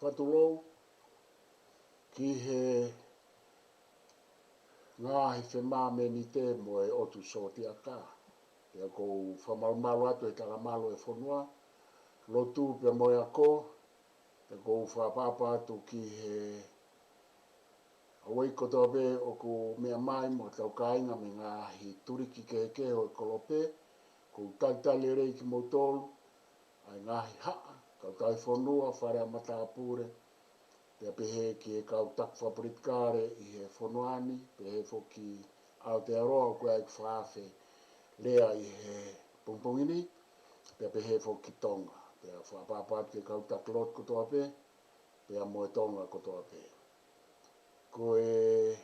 whatulou ki he ngahi whemā me ni te mo e otu soti a kā. Pea kou whamalumalo atu e talamalo e whanua, lotu pia mo e ako, pea kou whapapa atu ki he awai kotoa be o ko mea mai mo tau kāinga me ngahi turiki ke o e Kolope, kou taitali rei ki motolu, ai ngahi haa, kau tai whanua, whare a matapure, pea pehe ki e kau tak whapuritkare i he whanuani, pehe whoki Aotearoa o koe ai whaafe lea i he pungpungini, pea pehe whoki Tonga, pea whapapatu ke kau tak lot kotoa pe, pea moe Tonga kotoa pe. Koe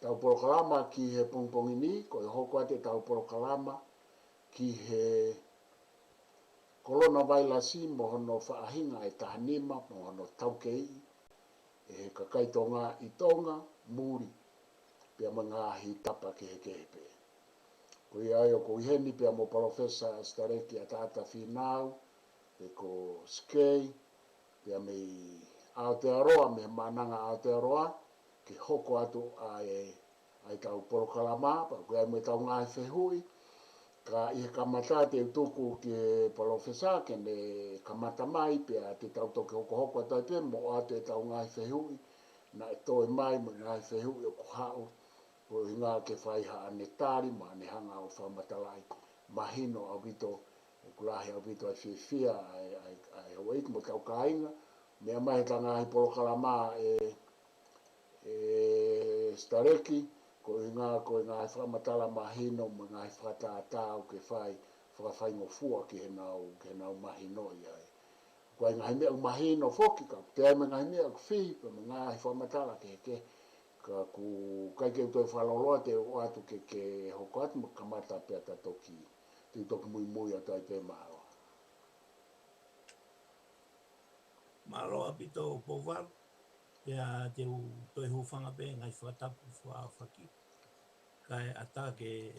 tau Polokalama ki he pungpungini, koe hoko ate tau Polokalama ki he Kolonavailasi mo hono whaahinga e tahanima mo hono taukei e he kakaitonga i Tonga, Muli, pia mga hi tapa ke he kehepe. Koe ai o ko iheni pia mo Profesa Stareki a tata whinau, pe ko skei, pia mei Aotearoa, me mananga Aotearoa, ke hoko atu ai tau Polokalama, pa koe ai me tau ngai whehui, ka i he kamata te utuku ke Profesa, ke ne kamata mai, pia te tau toke hoko atai pe, mo atu e tau ngai whehui, na e toe mai mo ngai whehui o kuhau, po inga ke whaiha ane tari, ma ane hanga o whamatalai, mahino au vito, e kulahi au vito ai whiwhia, ai hawaik mo tau kāinga, mea mai tanga ai Polokalama Stareki, ko inga whamatala mahino, mo inga whataatau ke whai ngofua ki he nau mahino i ai. Ko inga himea u mahino whoki ka, te ai menga himea ku whihi, pa menga whamatala ke ka ku kai ke toi whaloloa te o atu ke hoko atu mo kamata pia ta toki mui atu ai pe malo. Malo apito povar, pia te u toi hufanga pe ngai whatapu whaki, kai ata ke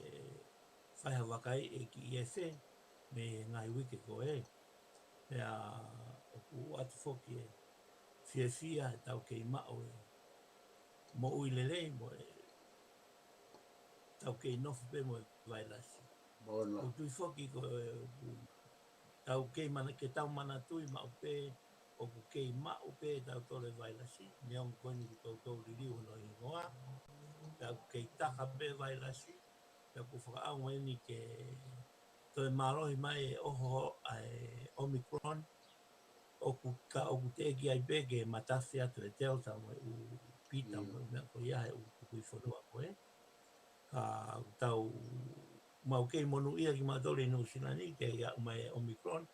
whaiha wakai e ki IFE, me ngai wike ko e, pia o ku atu whoki e whiawhia e tau kei mao e mo uilelei mo e tau kei nofu pe mo e vailasi. Mono. O tui whoki ko tau kei mana ke tau mana tui mao pe, o ku kei mao pe tau tole vailasi, neong koni ku tau tau ririu no i ngoa, tau kei taka pe vailasi, tau ku whakaau ni ke toi marohi mai e oho ai Omicron, o ku te eki ai pe ke matawhi atu e Delta mo e u pita mo e mea ko iahe u tukui whanua ko e. Ka tau mau kei monu ia ki matori no sinani ke ia umai Omicron,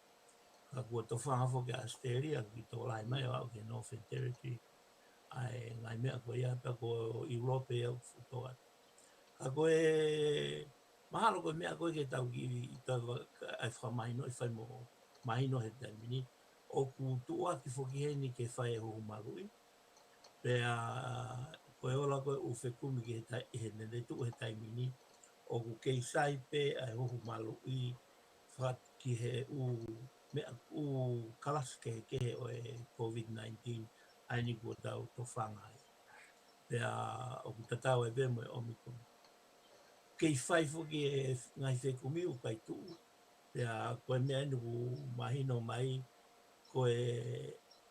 ka kua to whangafo ke Australia ki tō lai mai au ke Northern Territory, ai ngai mea ko ia pa ko Europe au futoa. Ka koe mahalo koe mea koe ke tau ki ai whamahino i whai mo mahino he taimini, o ku tua ki whokiheni ke whai ho marui, pea koe ola koe u whekumi ki he nene tu he taimini, o ku kei sai pe ai hohu malu i what ki he u kalas ke o e COVID-19 ai ni kua tau to whangai. Pea o ku tatau e be mo e Omicron. Kei whai whoki e ngai whekumi u kai tuu, pea koe mea nuku mahino mai, koe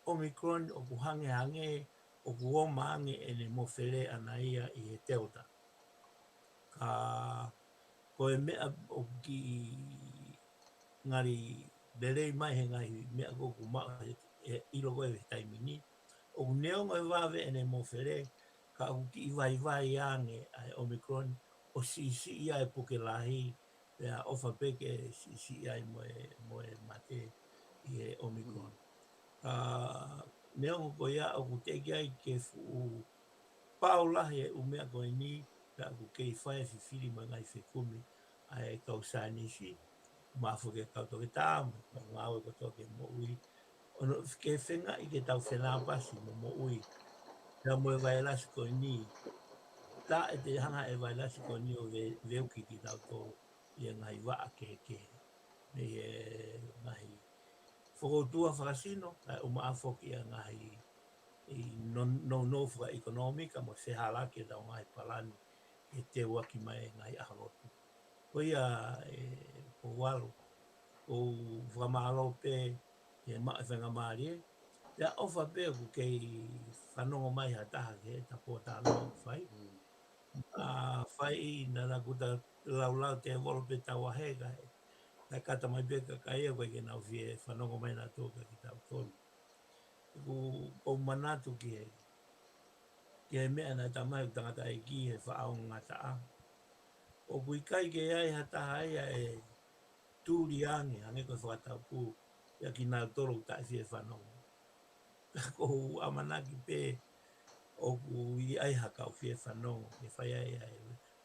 Omicron o ku hange o ku o maange e ne mowhere ana ia i he Delta. Ka koe mea o ki ngari berei mai he ngai mea koku maa e ilo koe he taimini. O ku neongo e wawe e ne mowhere, ka o ki vai ange ai Omicron, o si ia e puke lahi, pea ofa peke si ia e moe mate i e Omicron. Ka neongo ko ia o ku teki ai ke fu paulahi e umea koe ni, pea ku kei whae whiwhiri ma ngai whekumi ai kau sānisi, mafu ke kau toke tāma, kau ngāwe ko toke mo ui. Ono ke whenga i ke tau whenāpasi mo ui, pea moe vailasi koe ni, tā e te hanga e vailasi koe ni o veuki ki tau tō i e ngai waa ke, me e ngai whakotua whakasino, o maafo ki a ngahi i no whaka ekonomika mo se halake da o ngai palani e te waki mai ngai ahalotu. Ko ia po walo, o whamalo pe e whenga maari e, te ofa pe ku kei whanongo mai ha taha ke ta po ta loa whai. Whai na na kuta lau te wolo pe tau ahega e. Ta kata mai pe ka kai e koe ke nau fie whanongo mai na tōka ki tau tolu. Ko manatu ki e. Ki e mea na tamai tangata e ki he whaao ngata a. O kui kai ke ai ha taha ia e tūri ange, ange koe whakatau pū. Ia ki nau tolu tai fie whanongo. Ko amanaki pe o ku i ai haka o fie whanongo. Ke whai ai ai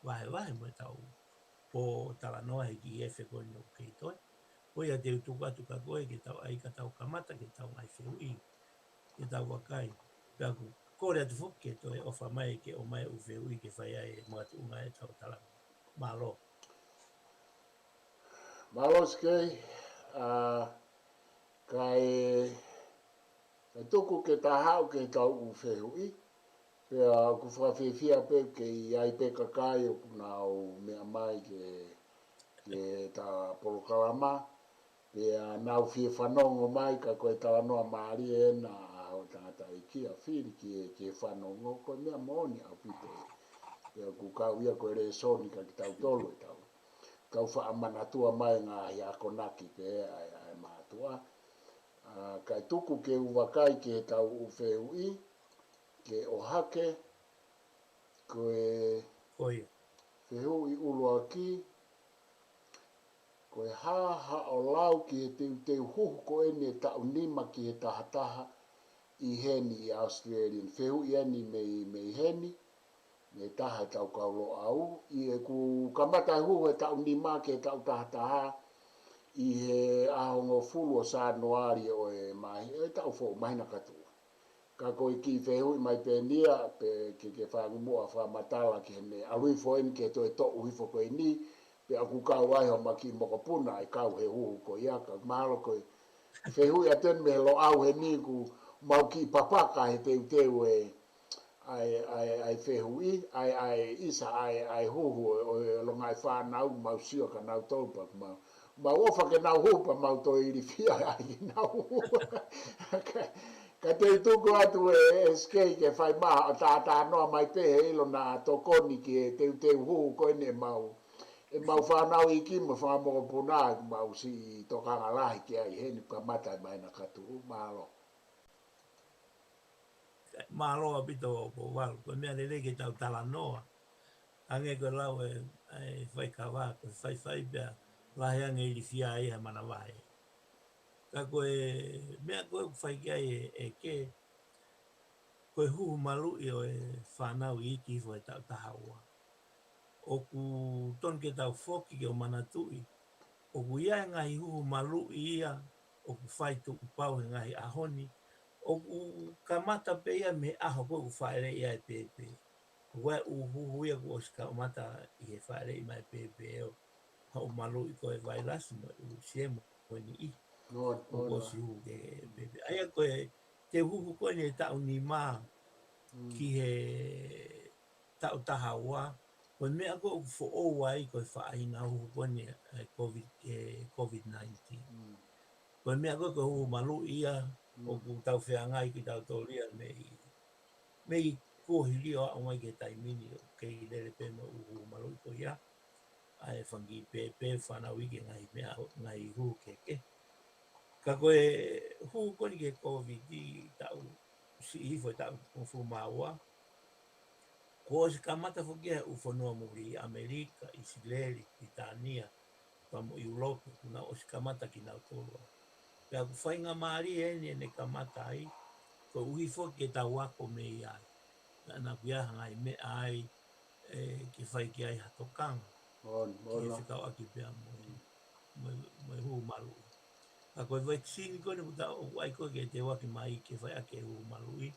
wahe mo tau po talanoa he ki e whekoni o kei toi. Ko ia te utuku atu ka koe ke tau ai ka tau kamata ke tau ngai whiu i. Ke tau wakai. Pea ku kore atu whuki ke toi ofa mai ke o mai u whiu i ke whai ai mga tuunga e tau talanga. Malo. Malo skei, kai tuku ke tahau ke tau u whiu i, pea ku whawhiwhia pe ke i ai pe kakai o kuna o mea mai ke ta Polokalama, pea nau whie whanongo mai ka koe tawa noa maari e na o tangata i kia whiri ke whanongo koe mea moni au pite. Pea ku kau ia koe re soni ka ki tau tolu e tau. Kau wha amanatua mai ngā hi ako naki pe ai mātua. Kai tuku ke uwakai ke tau u whiu i, ke o hake, koe whiu i ulua ki, koe haha o lau ki he teu huhu ko ene tau nima ki he tahataha i heni i Australian. Whiu i eni mei heni, me taha e tau kaulo au, i e ku kamata huhu e tau nima ki he tau tahataha, i he ahongo fulu o Sanuari o e mahi, e tau fo mahina katua. Ka koe ki whiu i mai penia, pe ke whangumua whamatala ki hene, alui fo eni ke to e to uhifo koe ni, pe aku kau ai ho maki mokopuna ai kau he huhu ko iaka mahalo koe whiu i aten me lo au he ni ku mau ki papaka he teu e ai whiu i ai isa ai huhu o lo ngai whanau mau sio ka nau taupa mau ofa ke nau hupa mau to i rifia ai nau ka te tuku atu e skei ke whai maha o tātā noa mai pe he ilo na tokoni ki e teu huhu ko ene mau e mau whanau i ki mo whamoko puna mau si tokanga lahi ki ai heni ka matai mai na katu malo. Malo a pito o wal, ko mea lele ke tau tala noa. Ange ko lau e whai kawa, ko whai pia lahi ange i fia ai ha mana wahe. Ka koe, mea koe whai kia e ke, koe huhu malu i o e whanau i ki fo e tau tahaua. O ku ton ke tau whoki ke o manatui, o ku ia e ngahi huhu malu i ia, o ku whai tu upau he ngahi ahoni, o ku kamata pe ia me aho koe ku whaere ia e pepe. Wai uhuhu ia ku oska o mata i he whaere i mai pepe o hau malu i koe vailasi mo u siemo koe ni i. O ko si huhu ke pepe. Aia koe te huhu koe ni e tau ni maa ki he tau tahaua. Koe mea koe u fo o wai koe whaina huhu koe ni COVID-19. Koe mea koe koe huhu malu ia o ku tau whiangai ki tau toria mei kohiri o a mai ke taimini o kei lele pe mo uhu malu i ko ia. Ai whangi pepe whanau i ke ngai huhu keke. Ka koe huhu koni ke COVID i tau si hifo tau ufu maua. Ko si kamata whukia ufonua muri i Amerika, Isileli, Britania, pamo i Ulope, kuna o si kamata ki nau tolua. Pea ku whainga maari e ne kamata ai, ko uhifo ke tau wako me i ai. Na kuiaha ngai me ai ke whai ki ai hatokanga. Ki e whikau aki pia mo e huu malu i. Ka koe vaccine koe ni puta o ai koe ke te waki mai ke whai ake huu malu i.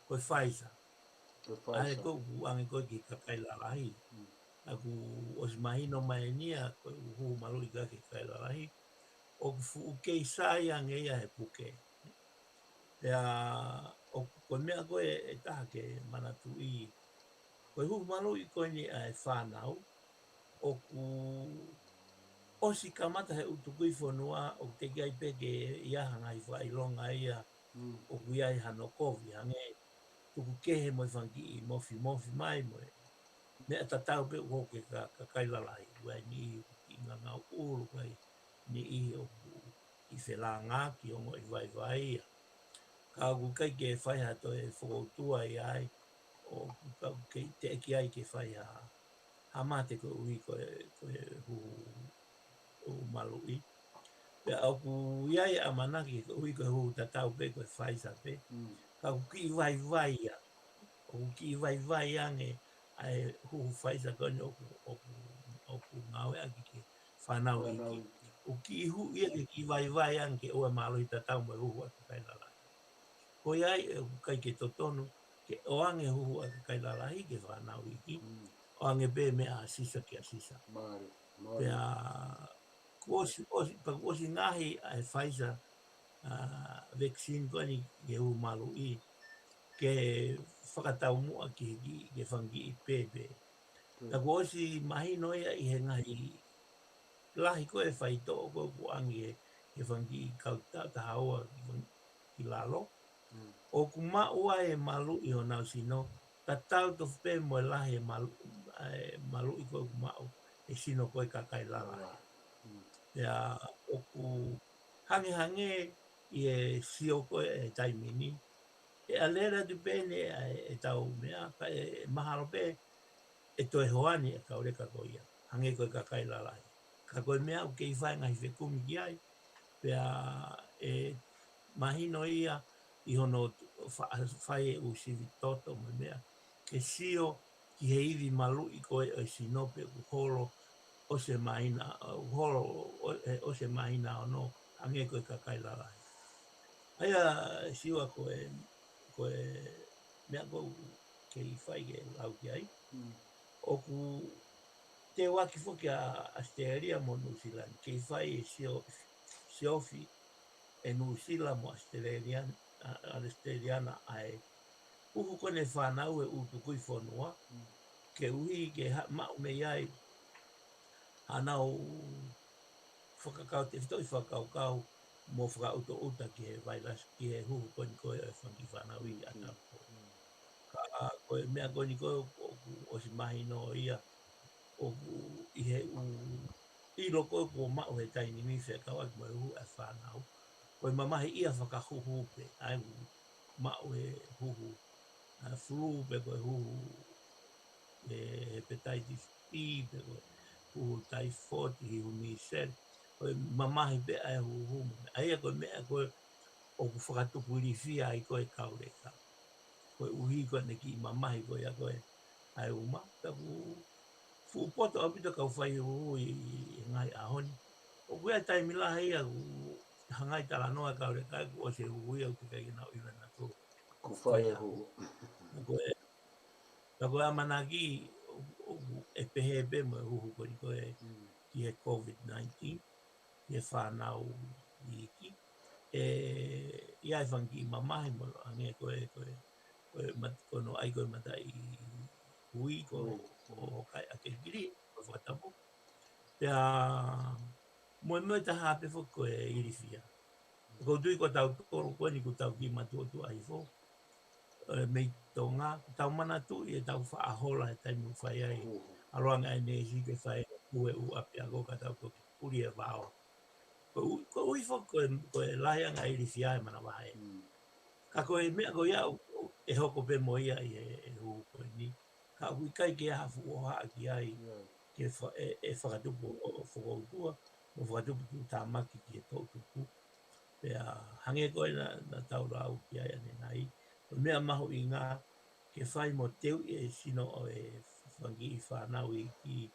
Koe Pfizer. Ae koe ku ange koe ki kakai lalahi. Aku os mahino mai nia koe huu malu i ka ke kakai lalahi. o fu ke sai ange ia he puke. Pea o ko mea koe e taha ke manatu I. Koe hu malo I koe ni e whanau. O ku osi kamata he utukui whanua o te gai peke ia hanga I whailonga ia o ku iai hano kovi. Hange tuku kehe mo I whanki I mofi mai mo e. Mea tatau pe uho ke ka kailalai. Ua ni I ngā ngau uru kai ni I o ku I whelanga ki ongo I vai ia. Ka ku kai ke whai hato e whakoutua I ai o ku ka ke te eki ai ke whai ha mate ko ui ko e hu o malu I. Pea au ku iai a manaki ko ui ko e hu tatau pe ko e whai sa pe. Ka ku ki vai ia. O ki vai ange ai hu whai sa kone o ku ngawe aki ke whanau iki. O ki hu ia ke ki vai ange o e malo I tatau mo e hu a kai lalai. Ko iai e kai ke totonu ke o ange hu a kai lalai ke whanau iki. O ange pe mea sisa ke a sisa. Pea pa osi ngahi ai Pfizer vaccine koni ke hu malu I ke whakatau mua ki ke whangi I pepe. Ta ko osi mahino ia I he ngahi lahi koe whaito o koe ku ange ke whangi I kautau ta haua ki lalo. O ku maua e malu I honau sino, ta tau to whpe mo e lahi malu I koe ku mau e sino koe kakai lalai. Pea o ku hange I e sio koe e taimini, e alera tu pene e tau mea, ka e mahalo pe e toe hoani e kaureka koe ia, hange koe kakai lalai. Ka koe mea o kei whai ngahi whekumi ki ai, pea e mahino ia I hono whai e usivi toto mo mea, ke sio ki he iwi malu I koe o sinope u holo o se mahina, holo o se mahina o no, hange koe kakai lalai. Aia siwa koe mea koe ke I whai ke lau ki ai, o ku te waki whoki a Australia mo New Zealand, ke I whai e siofi e New Zealand mo Australiana ai uhu kone whanau e utu kui whanua, ke uhi ke mau me iai hanau whakakau te whito I whakaukau mo whakauto uta ki he vairas ki he huhu koni koe e whangi whanau I atau koe. Ka koe mea koni koe o si mahi no ia o I he ilo koe ko mau he taini mi whekau aki mo e hu e whanau. Koe mamahi ia whakahuhu pe ai mau e huhu flu pe koe huhu hepatitis B pe koe huhu typhoid hihu misel. Koe mamahi pe ai huhu aia koe mea koe o ku whakatupu rifia I koe kaureka. Koe uhi koe neki mamahi koe a koe ai uma. Taku fuupoto apita kau whai huhu I ngai ahoni. O kuea taimilaha ia hangai tala noa kaureka ku o se huhu ia uke kai nau iwa na ko whai ahu. Na koe amanaki e pehepe mo e huhu koni koe ki he COVID-19, ki he whanau I iki. Ia e whangi I mamahi mo ange koe kono ai koe mata I hui ko o kai ake giri o whatapu. Pea moe ta hape fo koe irifia. Ko tui ko tau toro koe ni ko tau ki matuotu ai fo. Mei Tonga, tau mana tu I tau whaahola e taimu whai ai. Aroanga e nesi ke whai ue u api a koka tau toki puri e wao. Ko ui fo koe laianga I rifia e mana wahe. Ka koe mea koe iau e hoko pe mo ia I e hu koe ni. Ka ui kai ke hafu o haa ki ai ke whakatupu o whakautua mo whakatupu tu tāmaki ki e tautupu. Pea hange koe na tau rau ki ai ane nai. Mea mahu I ngā ke whai mo teu e sino o e whangi I whanau I ki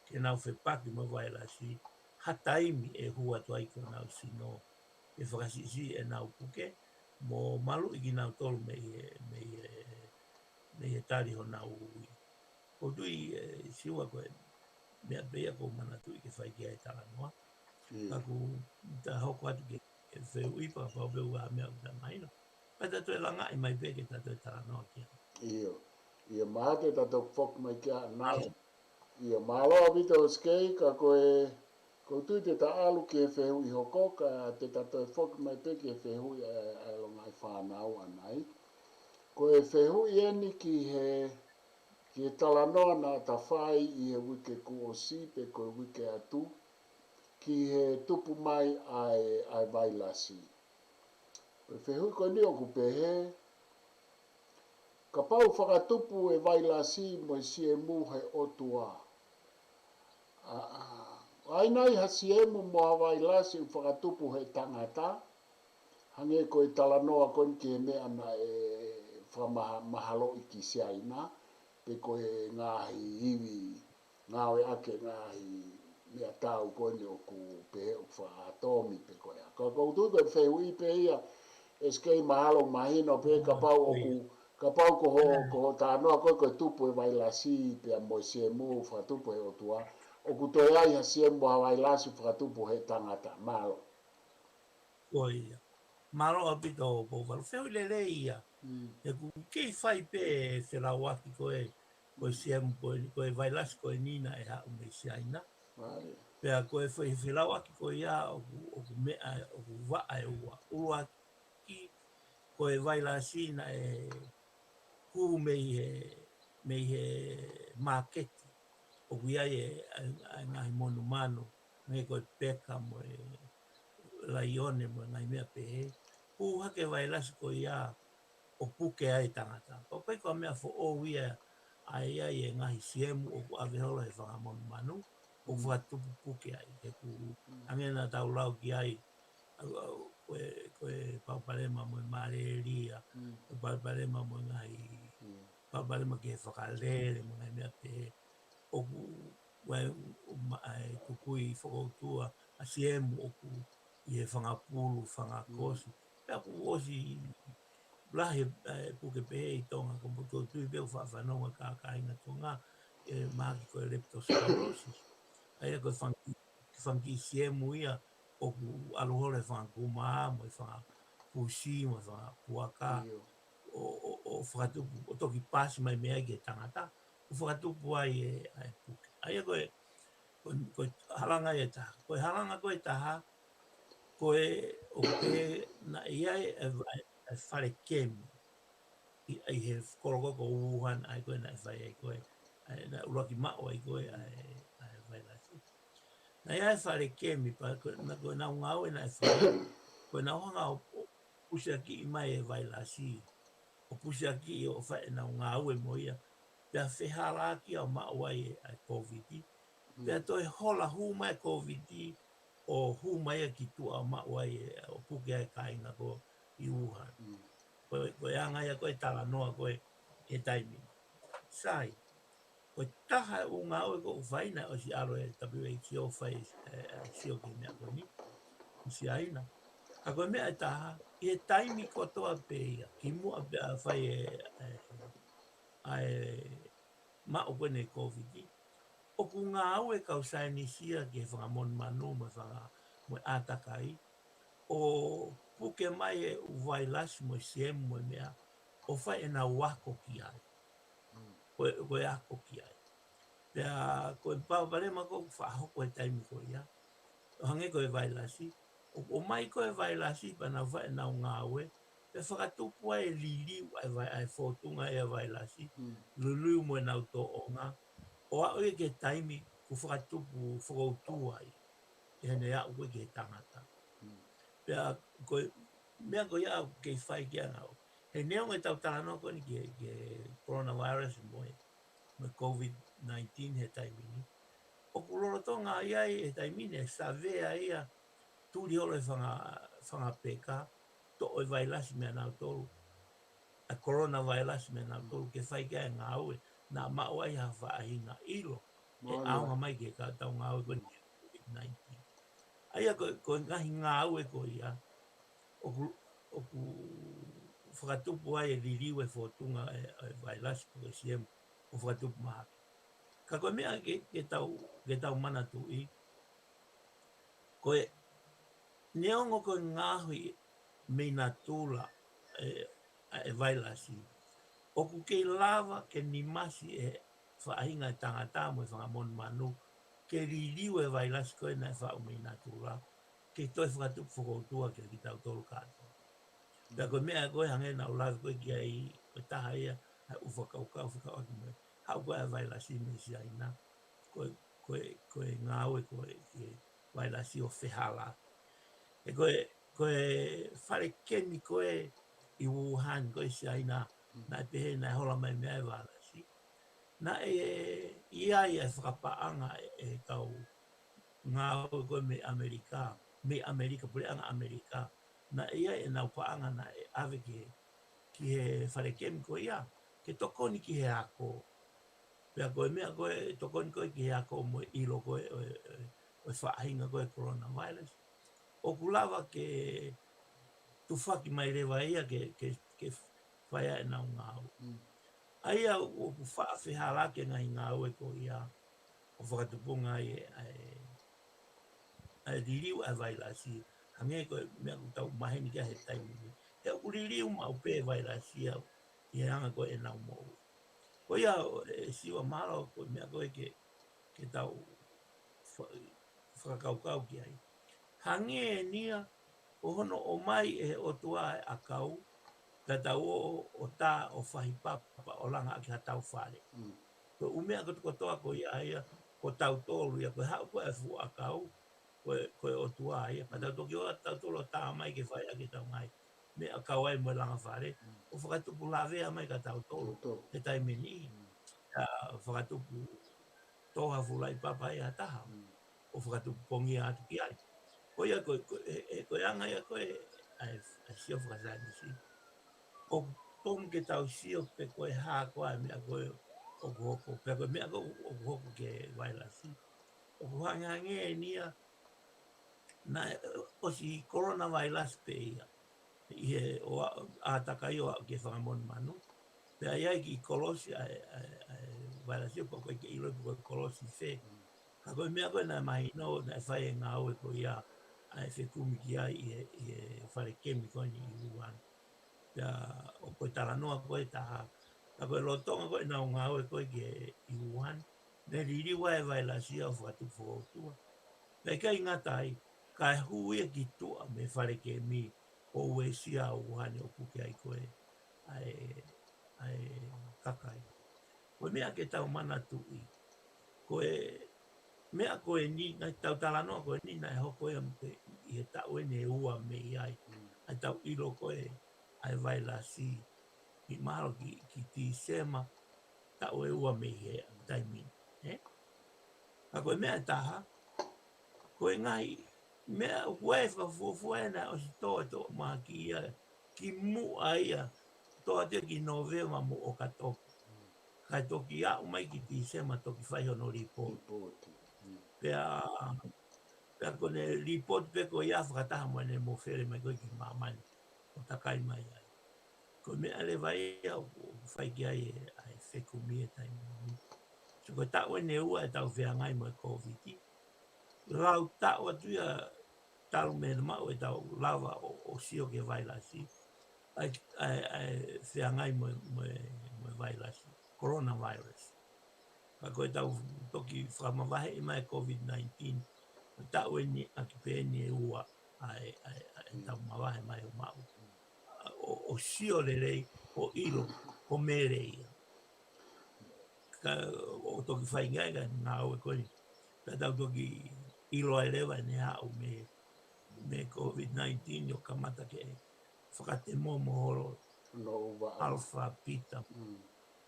ke nau whepaki mo vailasi. Hataimi e hua tuai ko nau sino e whakasisi e nau puke mo malu I ki nau tolu me e tari ho nau ui. Ko tui siwa koe mea pea ko mana tui ke whai ki ai tala noa. Kaku ta hoko atu ke wheu ipa pa weu a mea uta maina. Pai tatu e langa i mai peke tatu e tala noa kia. Ia mahate tato fok mai kia nai. Ia mahaloa vita o skei ka koe tui te ta alu ke whehu i hoko ka te tato e fok mai peke e whehu i longa i whanau anai. Koe whehu i eni ki he talanoa na ta whai i he wike ku o si pe koe wike atu ki he tupu mai ai vailasi. Koe whehu koe ni o ku pehe ka pau whakatupu e vailasi mo si e mu he otua. Ainai ha si e mu mo ha vailasi u whakatupu he tangata. Hange koe talanoa koe ki he mea na e whamahalo i ki si aina. Pe koe ngahi hiwi, ngawe ake ngahi mea tau koe ni o ku pehe o whaatomi pe koe. Ka koutu koe whehu i pe ia e skei mahalo mahino pe ka pau o ku ka pau ko tānoa koe koe tupu e vailasi pe a mo si e mu whakatupu he otua. O ku toi ai ha si e mu ha vailasi whakatupu he tangata malo. Ko ia. Maro apito o pōwharo. Wheu lele ia. E ku kei whai pē te rawaki koe siemu koe vailasi koe nina e hau mei si aina. Pea koe whairawaki koe ia o ku mea o ku waa e ua. Ua ki koe vailasi na e ku mei he marketi. O ku iai e ngahi monu manu. Ngai koe peka mo e laione mo ngai mea pehe. Pu hake vailasi koe ia o puke ai tangata. O pai koe mea fo o ia ai e ngahi siemu o ku aweholo he whangamonu manu. O whatupu puke ai. He ku angena tau lau ki ai. Koe pauparema mo e mareria. Koe pauparema mo ngahi. Pauparema ki he whakalere mo ngai mea pehe. O ku tukui whakautua a siemu o ku i he whangapulu, whangakosi. Pea ku osi lahi puke pehe i Tonga. Ko puto tui peo whawhanonga kāinga Tonga. E maki koe leptospirosis. Aia koe whanki siemu ia o ku alohore whangakuma mo i whangapusi mo i whangapuaka. O whakatupu, o toki pasi mai mea ki e tangata. O whakatupu ai e puke. Aia koe halanga e taha. Koe halanga koe taha. Koe o pe na iai e whare kemi. I he korokoko Wuhan ai koe na e whai ai koe. Na uraki mao ai koe ai vailasi. Na iai e whare kemi pa na koe na ngau e na e whai. Koe na honga o pusiaki i mai e vailasi. O pusiaki o whai na ngau e moia. Pea wheharaki au mao ai e COVID. Pea toi hola hu mai COVID o hu mai a ki tu au mao ai o puke ai kāinga ko i Wuhan. Koe anga ia koe tala noa koe e taimini. Sai, koe taha o ngā oe ko whaina o si aro e WHO whai sio ki mea koe ni. Si aina. Ka koe mea e taha, i e taimi kotoa pe ia. Ki mua pe a whai mao koe ne COVID. O ku ngā aue kau sainisia ki he whangamon manu mo atakai. O puke mai e uvailasi mo siemu mo mea. O whai e nā wako ki ai. Koe ako ki ai. Pea koe pauparema ko whahoko e taimi ko ia. O hange koe vailasi. O mai koe vailasi pa nā whai e nā ngā aue. Pea whakatupu ai e liliu ai whotunga e vailasi. Lulu mo e nau tō o ngā. O a oe ke taimi ku whakatupu whakautua ai. E hene a ue ke tangata. Pea koe, mea koe au ke whai ki angau. He neong e tau tāno koe ni ke Kolonavailasi mo COVID-19 he taimini. O kuloro tonga iai he taimini e sa vea ia tūri holo e whangapeka to oi vailasi mea nau tolu. A Kolonavailasi mea nau tolu ke whai ki ngā ue. Nā mao ai ha whaahinga ilo. E aonga mai ke ka tau ngā ue koe ni COVID-19. Aia koe ngahi ngā ue koe ia. O ku whakatupu ai e liriu e whotunga e vailasi po ke siemu o whakatupu mahaki. Ka koe mea ke tau mana tu i. koe neongo koe ngahui me na tula vailasi. Oku ke lava ke ni masi whaahinga tangata mo whangamon manu ke ririu vailasi koe na whao me na tula ke toi whakatupu whakoutua ke ki tau tolu katoa. Pea koe mea koe hange na ulawe koe ki ai koe taha ia hai ufakaukau whakawaki moe. Hau koe a vailasi me si aina koe ngāwe koe vailasi o whehala. E koe whare kemi koe i Wuhan koe si aina na pehe na hola mai mea e vailasi. Na ia e whakapaanga e kau ngāwe koe me Amerika, pule anga Amerika. Na ia e nau paanga na e ave ki he whare kemi koe ia, ke tokoni ki he ako. Pea koe mea koe tokoni koe ki he ako mo ilo koe o whaahinga koe Kolonavailasi. O kulawa ke tufaki mai rewa ia ke whaia e nau ngāu. Aia o ku whaawhihala ke ngai ngāu e ko ia o whakatupunga ai ririu a vailasi. Hange koe mea ku tau maheni kia he taimini. He o ku ririu mau pē vailasi au i he anga koe e nau mou. Ko ia siwa malo koe mea koe ke tau whakaukau ki ai. Hange e nia o hono o mai e o tua e a kau, ka tau o tā o whahipapa o langa a ki ha tau whare. Ko umea kotoa ko ia ia, ko tau tōru ia, koe hau koe e fu a kau, koe o tua ia, ka tau toki o tau tōru o tā mai ke whai a ki tau ngai, me a kau ai mo langa whare, o whakatupu lawea mai ka tau tōru, he taimeni, whakatupu toha fulai papa e a taha, o whakatupu pongi atu ki ai. Ko ia koe anga ia koe a sio whakasanisi. O tonu ke tau sio pe koe hā koe mea koe o kuhoko. Pe koe mea koe o kuhoko ke vailasi. O kuhangange e nia na o si Kolonavailasi pe ia. I he o ātakai o ke whangamon manu. Pe ai ai ki kolosi vailasi o koe ke ilo koe kolosi whe. Ka koe mea koe na mahi no na e whai e ngā oe koe ia ai whekumi ki ai i e whare kemi koe ni i Wuhan. Pea o koe taranoa koe taha. Ka koe lotonga koe na o ngā oe koe ki i Wuhan. Ne ririwa e vailasi au whakatupu whakautua. Pea kai ngatai, ka e hui e ki tua me whare kemi o uesia o Wuhan o puke ai koe ai kakai. Koe mea ke tau mana tui. Koe mea koe ni, ngai tau talanoa koe ni, nai hoko e mpe i he tau e ne ua me iai. Ai tau ilo koe ai vailasi i mahalo ki ti sema tau e ua me i he taimini. Ka koe mea taha, koe ngai mea ue whafuafuena o si toa to maha ki ia, ki mua ia, toa te ki novema mo o katoki. Kai toki au mai ki ti sema toki whaihono ripoti. Pea kone ripoti pe ko ia whakataha mo ene mo where mai koe ki mamani o takai mai ai. Ko mea le vai au whai ki ai e whekumi e taimini. So koe tau ene ua e tau whea ngai mo e COVID-i. Rau tau atu ia talu mena mau e tau lava o sio ke vailasi. Ai whea ngai mo e vailasi. Coronavirus. Ka koe tau toki whamavahe i mai COVID-19. Tau e ni aki pēni e ua ai tau mawahe mai o mau. O sio le rei, o ilo, o mere ia. O toki whaingai ka ngā ue koni. Ka tau toki ilo ai lewa ne hau me COVID-19 o kamata ke whakate momo horo. Alpha, Beta,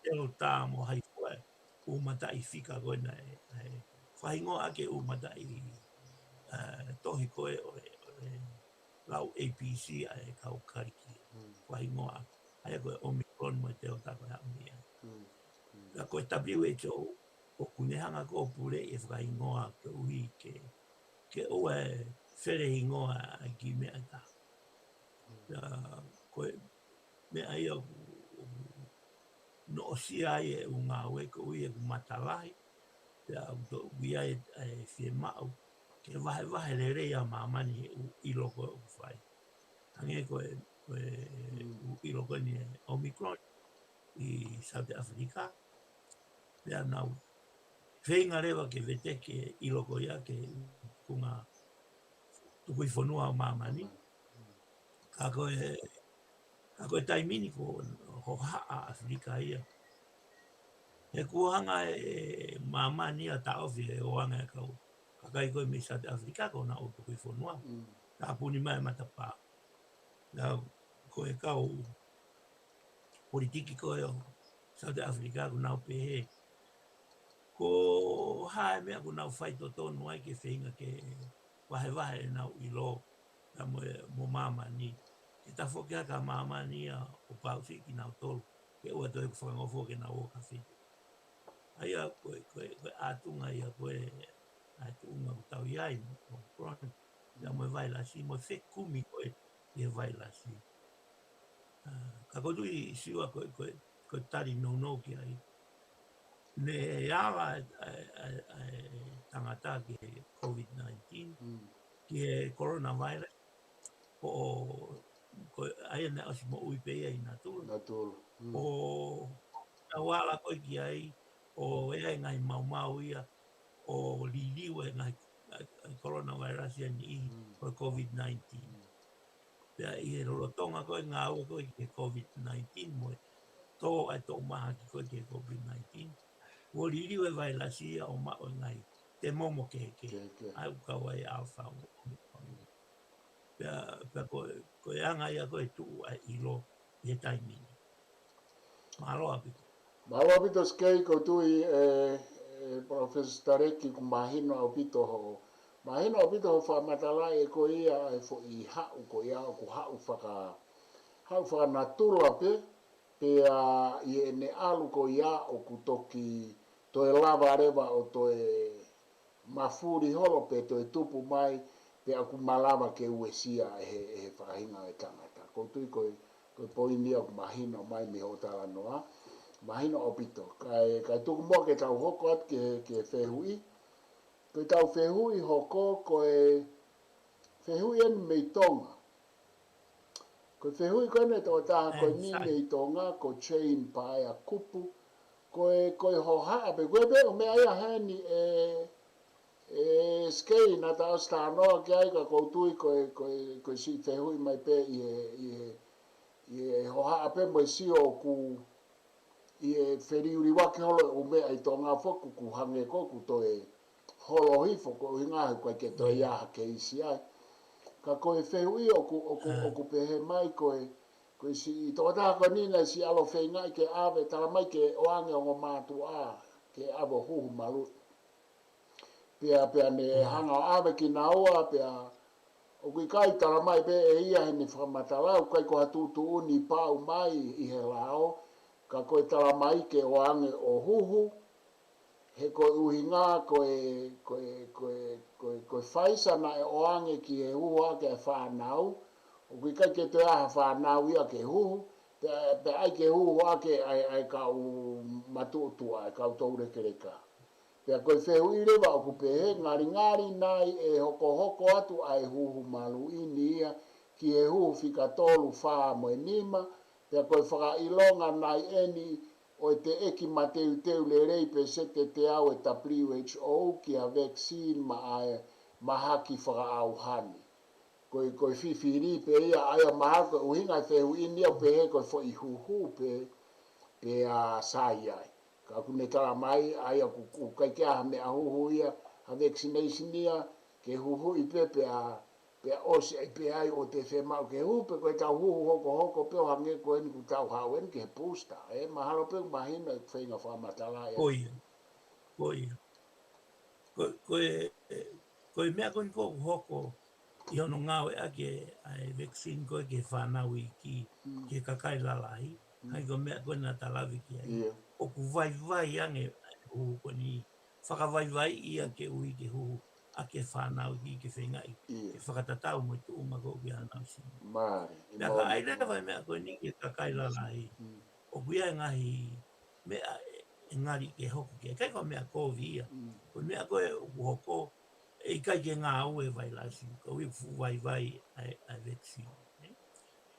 Delta mo hai fue. Umata i fika koe na whaingoa ake umata i tohi koe o lau APC a kau kariki. Whaingoa. Aia koe Omicron mo te o tako hau mea. Ka koe WHO o kunehanga ko pure e whaingoa ke uhi ke ue where ingoa a ki mea ta. Koe mea ia no osia e ngā ue ko ui e ku matalahi. Pea ui ai e whie mau ke vahe le rea mamani I loko o whai. Tange koe I loko ni Omicron I South Africa. Pea nau whenga rewa ke veteke I loko ia ke kunga tukui whanua o mamani. Ka koe taimini ko ho haa Afrika ia. He kuhanga mamani a taofi e oanga e kau. Kakai koe me South Africa ko na o tukui whanua. Ka puni mai matapa. Na koe kau politiki koe o South Africa ko nau pehe. Ko hae mea ko nau whai to tonu ai ke whenga ke wahe nau I lo. Ka mo mamani. Ke tafo kia ka mamani a o pausi ki nau tolu. Ke ua toi ku whangofo ke nau o ka whitu. Aia koe atunga ia koe atunga ku tau iai mo kroni. Ia mo vailasi, mo whekumi koe I vailasi. Ka kodui siwa koe tari no ki ai. Ne awa tangata ke COVID-19 ki e Kolonavailasi o aia ne osi mo uipe ia I natulu. O awala koe ki ai o ea ngai mau ia o liliu e ngai Kolonavailasi ni o COVID-19. Pea I he rolotonga koe ngā ua koe ki COVID-19 mo tō ai tō maha ki koe ki COVID-19. Wo liliu e vailasi ia o mao ngai te momo keke. Ai ukau ai alpha o Pea koe anga ia koe tuu ai ilo I he taimini. Malo apiko. Malo apito skei ko tui Professor Stareki ku mahino apito ho. Mahino apito ho whamatala e ko ia e fo I hau ko ia o ku hau whaka natula pe. Pea I ne alu ko ia o ku toki to e lava rewa o to e mafuri holo pe to e tupu mai pe aku malama ke uesia he whahinga e tangata. Ko tui koe poini o mahino mai mi ho tala noa. Mahino opito. Kai tuku mua ke tau hoko at ke whehui. Koe tau whehui hoko koe whehui en mei Tonga. Koe whehui koe ne tō taha koe ni mei Tonga ko chain pae a kupu. Koe ho haa pe koe pe o mea ia hani skei na ta osta noa ki aika koutui koe si whehui mai pe I ho haa pe mo si o ku I wheriuri wake holo o mea I Tonga foku ku hange koku to e holo hifo ko hinga koe ke to ia ke isi ai. Ka koe whehui o ku pehe mai koe si tō taha koe nina si alo whengai ke awe tala mai ke oange o ngō mātu a ke awo huhu malu. Pea ne hanga o awe ki naua pea o kui kai tala mai pe e ia he ni whamatalau kai ko hatutu uni pau mai I he lao. Ka koe tala mai ke oange o huhu, he koe uhinga koe whaisa na e oange ki he huhu a ke whanau, o kui kai ke te aha whanau ia ke huhu, pe ai ke huhu a ke ai ka u matutua, ai ka u taurekereka. Pea koe whehu I rewa o kupehe, ngari nai e hoko atu ai huhu malu ini ia, ki he huhu whika tolu whaa mo nima, pea koe whakailonga nai eni o te eki mateu le rei pe sete te au e WHO ki a vaccine ma haki whakaauhani. Koe whiwhiri pe ia aia maha koe uhinga whehu ini au pe he koe fo I huhu pe a sai ai. Ka kune tala mai aia ku kai kia ha mea huhu ia ha vaccination ia ke huhu I pe a osi ai pe ai o te whemau ke huhu pe koe tau huhu hoko pe o hange koe ni ku tau hauen ke he booster. Mahalo pe mahino e whainga whamatala ia. Koe mea koe ko hoko I ono ngau e ake ai vaccine koe ke whanau I ki kakai lalai. Hai ko mea koe na talawi ki ai. O ku vai ange huhu ko ni whakavai ia ke ui ke huhu a ke whanau ki ke whengai. Ke whakatatau mo tu uma ko ki anau sini. Mea ka aile vai mea koe ni ke kakai lalai. O kuia ngahi mea ngari ke hoko ki ai. Kai ko mea kovi ia. Ko mea koe hoko e kai ke ngā ue vailasi, ko i fu vai ai vaccine.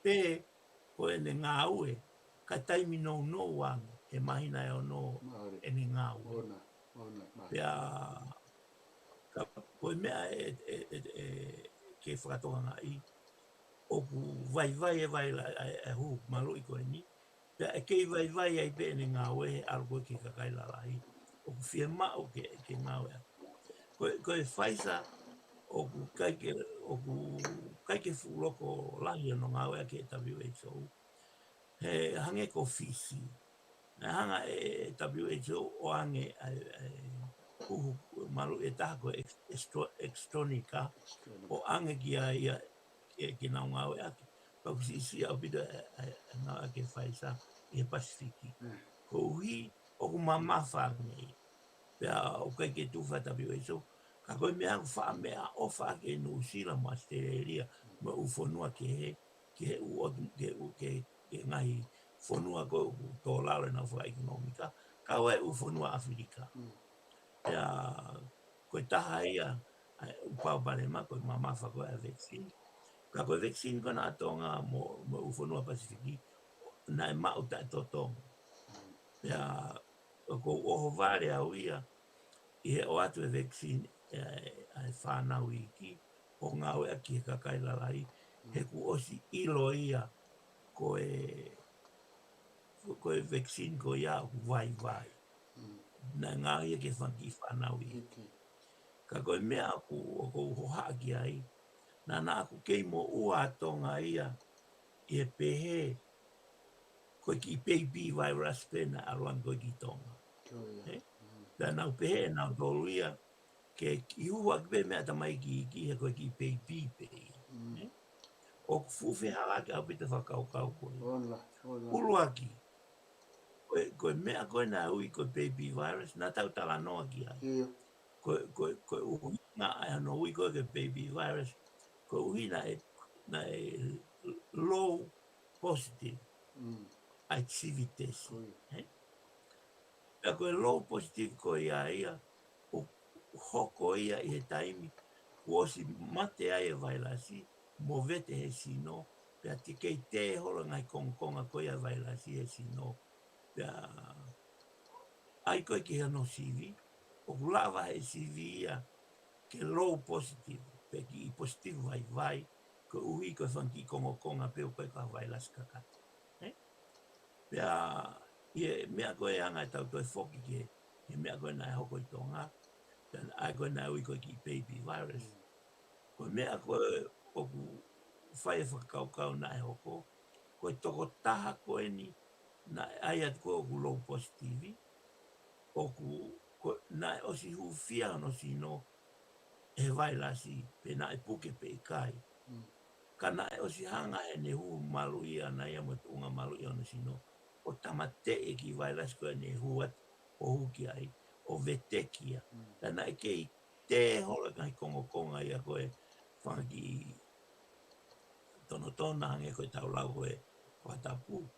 Pe, ko e ne ngā ue, ka taimi no wang, e mahina e ono e ne ngā ue. Pea, ko e mea ke whakatoanga i, o ku vai e hu malo i koe ni, pea e kei vai ai pe e ne ngā ue he algo ke kakailalai, o ku whia mao ke ngā ue. Ko e whaisa, o ku kaike fuloko lahi no ngā ue ke WHO, he hange ko fisi. Na hanga e WHO o hange uhu malu e taha ko extronica o hange ki a ia ki nao ngā ue ake. Pau si isi au pita ngā ake whaisa i he Pasifiki. Ko uhi o ku mamawhange pea o kai ke tuwha WHO. Ka koe mea wha mea ofa ke New Zealand mo Australia ma ufonua ke ngahi fonua ko tō laure na wha ekonomika. Ka wai ufonua Afrika. Pea koe taha ia upau barema koe mamafa koe a vaccine. Ka koe vaccine kona atonga mo ufonua Pasifiki na e mau ta totonga. Pea ko oho vare au ia i he o atu e vaccine ai whanau i ki o ngā ue aki he kakailalai he ku osi ilo ia koe vaccine ko ia vai. Na ngā ia ke whanki whanau i. Ka koe mea o ko hoha ki ai na aku kei mo ua atonga ia i he pehe koe ki baby virus pena aruan koe ki Tonga. Pea nau pehe nau tolu ia ke iua kwe mea tamai ki he koe ki baby pehe. O fuwhi hawa ke au pita whakaukau koe. Uluaki. Koe mea koe na ui koe baby virus, na tau tala noa ki ai. Koe uhi ngā ano ui koe ke baby virus, koe uhi na e low positive activities. Pea koe low positive koe ia o hoko ia i he taimi, kuosi mate ai e vailasi, mo vete he sino, pea te kei te holo ngai konga koe a vailasi he sino. Pea ai koe ki hano CV, o kulava he CV ia ke low positive, pea ki i positive vai, ko uhi koe whanki konga peo koe ka vailasi kakata. Pea mea koe anga e tau toi whoki ke, he mea koe na e hoko i Tonga, pea ai koe na ui koe ki baby virus. Koe mea koe o ku whai e whakaukau na e hoko, koe toko taha koe ni na ai atu koe o ku low positive, o ku na e osi huwhia no sino e vailasi pe na e puke pe i kai. Ka na e osi hanga e ne hu malu ia na ia mo tunga malu ia no sino, o tamate e ki vailasi koe ne huat o huki ai, o vetekia. Ka na e kei te hola kai konga ia koe whanki tono hange koe tau lau koe whatapu,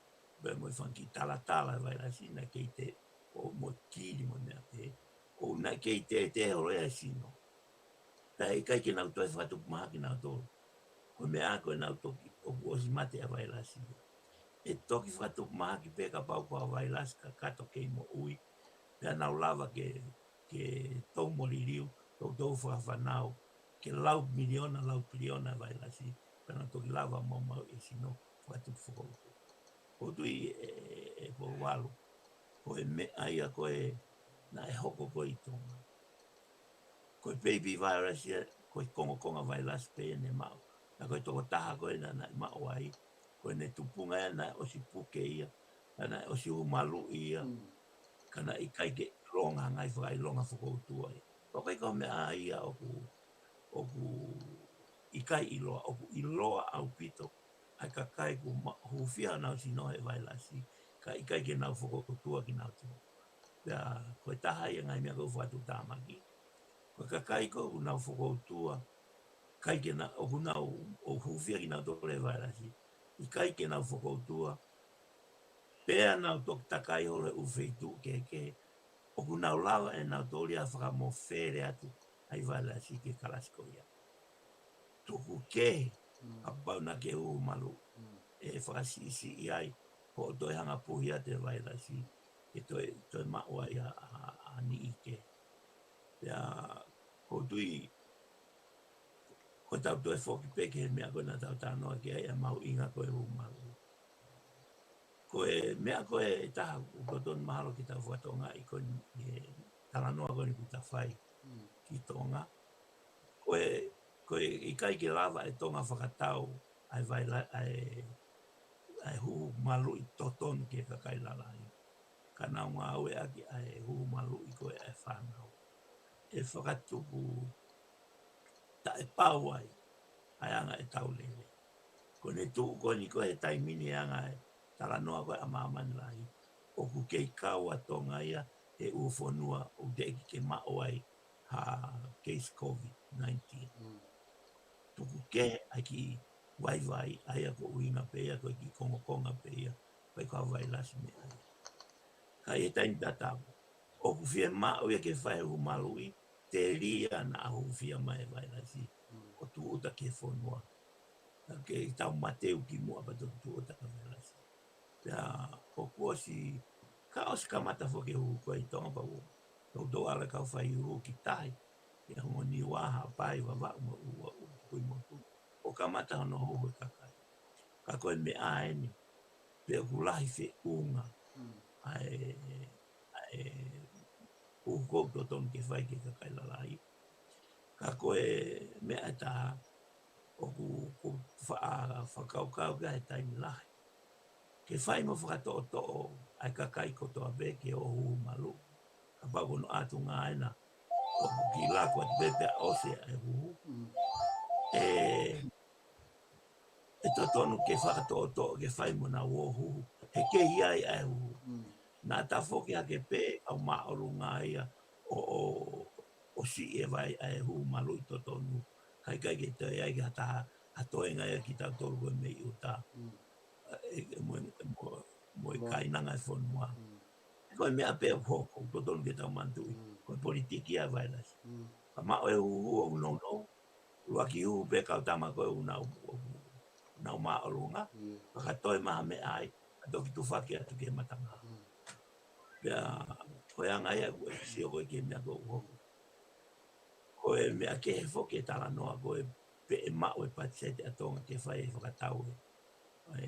be mo whanki tala vailasi na kei te o mo kiri mo mea pe, o na kei te hola e sino. Ka e kai ke nau toi whatupu maha ki nau tōru. Koe mea koe nau toki o kuosi mate a vailasi. E toki whatupu maha ki peka pau kua vailasi ka kato kei mo ui, pea nau lava ke tau moririu, tau whawhanau, ke lau piliona vailasi, pea nau toki lava mau e sino whatupu whakautu. Koutu e polowalu, koe mea ia koe na e hoko koe i Tonga. Koe baby virus ia, koe konga vailasi pe ne mau. Na koe toko taha koe na mau ai, koe ne tupunga ia na osi puke ia, na osi umalu ia, kana i kai ke longa ngai whai longa whakautua ia. Koe koe mea ia o ku i kai iloa, o ku iloa au pito, ai ka kai ku huwhia nau si nohe vailasi, ka i kai ke nau whakautua ki nau tō. Pea koe taha ia ngai mea kou whatu tāmaki, koe ka kai kou nau whakautua, kai ke na o nau o huwhia ki nau tōre vailasi, i kai ke nau whakautua, pea nau tok takai hore uwheitu ke, o nau lawa e nau tōri a whakamowhere atu, ai vailasi ke kalasko ia. Tuku ke, a pau na ke malu, e whakasisi iai, po toi hanga puhia te vailasi, ke toi maua ia a ni ike. Pea, ko tui, ko tau toi whoki peke, mea koe na tau tānoa ke ai, a mau inga koe malu. Koe, mea koe e taha, ko ton mahalo ki tau whatonga, i koe talanoa koe ni kuta whai ki Tonga. Koe i kai ke lava e Tonga whakatau, ai vaila, ai hu malu i toton ke kakai lalai. Kana ngā aue aki ai hu malu i koe ai whanau. E whakatuku ta e pau ai anga e tau lele. Ko ne tu ko ni ko e taimini anga e tala noa koe a mamani lai. O ku kei kaua Tonga ia e ufonua o deki ke mao ai ha case COVID-19. Tuku ke ai ki vai ai a ko uinga peia ko ki Konga peia pai ka vai lasi me ai. Ka e tain tatamu. O ku fie mao ia ke whae hu malui te ria na ahu fia mai vai lasi. O tu uta ke whonua. Ke i tau mateu ki mua pa tu uta ka vai lasi. Pea o kuosi ka osi ka mata whoke hu koe i Tonga pa ua. Tau tau ala kau whai hu ki tai. Ke hongo ni waha pai wawa uma ua kui mua tu. O ka mata hono hoho e kakai. Ka koe me aeni. Pea kulahi whi unga. Ai ukou to tonu ke whai ke kakai lalai. Ka koe mea e taha. O ku whakaukau ka he taimi lahi. Ke whai mo whakatoto ai kakai kotoa be ke o hu malu. Ka pagono atu ngā aina. O ku ki lako atu bepe a ose ai hu. E totonu ke whakatoto ke whai mo na wohu. He ke hiai ai hu. Nā ta whoki a ke pē au maoru ngā ia o si e vai ai hu malu i totonu. Kai kai ke te ai ki hata hatoenga ia ki tau toru koe mei uta. Mo i kainanga e whonua. Koe mea pē o hoko, totonu ke tau mantui. Koe politiki a vai lasi. Ka mao e hu o unono. Lua ki hu pē kau tama koe unau maorunga. Ka toi maha me ai. Ka toki tu whaki atu ke matanga. Pea koe anga ia koe si o koe ke mea koe hoko. Koe mea ke he whoke tala noa koe pe e mao e patisete a Tonga ke whai e whakatau e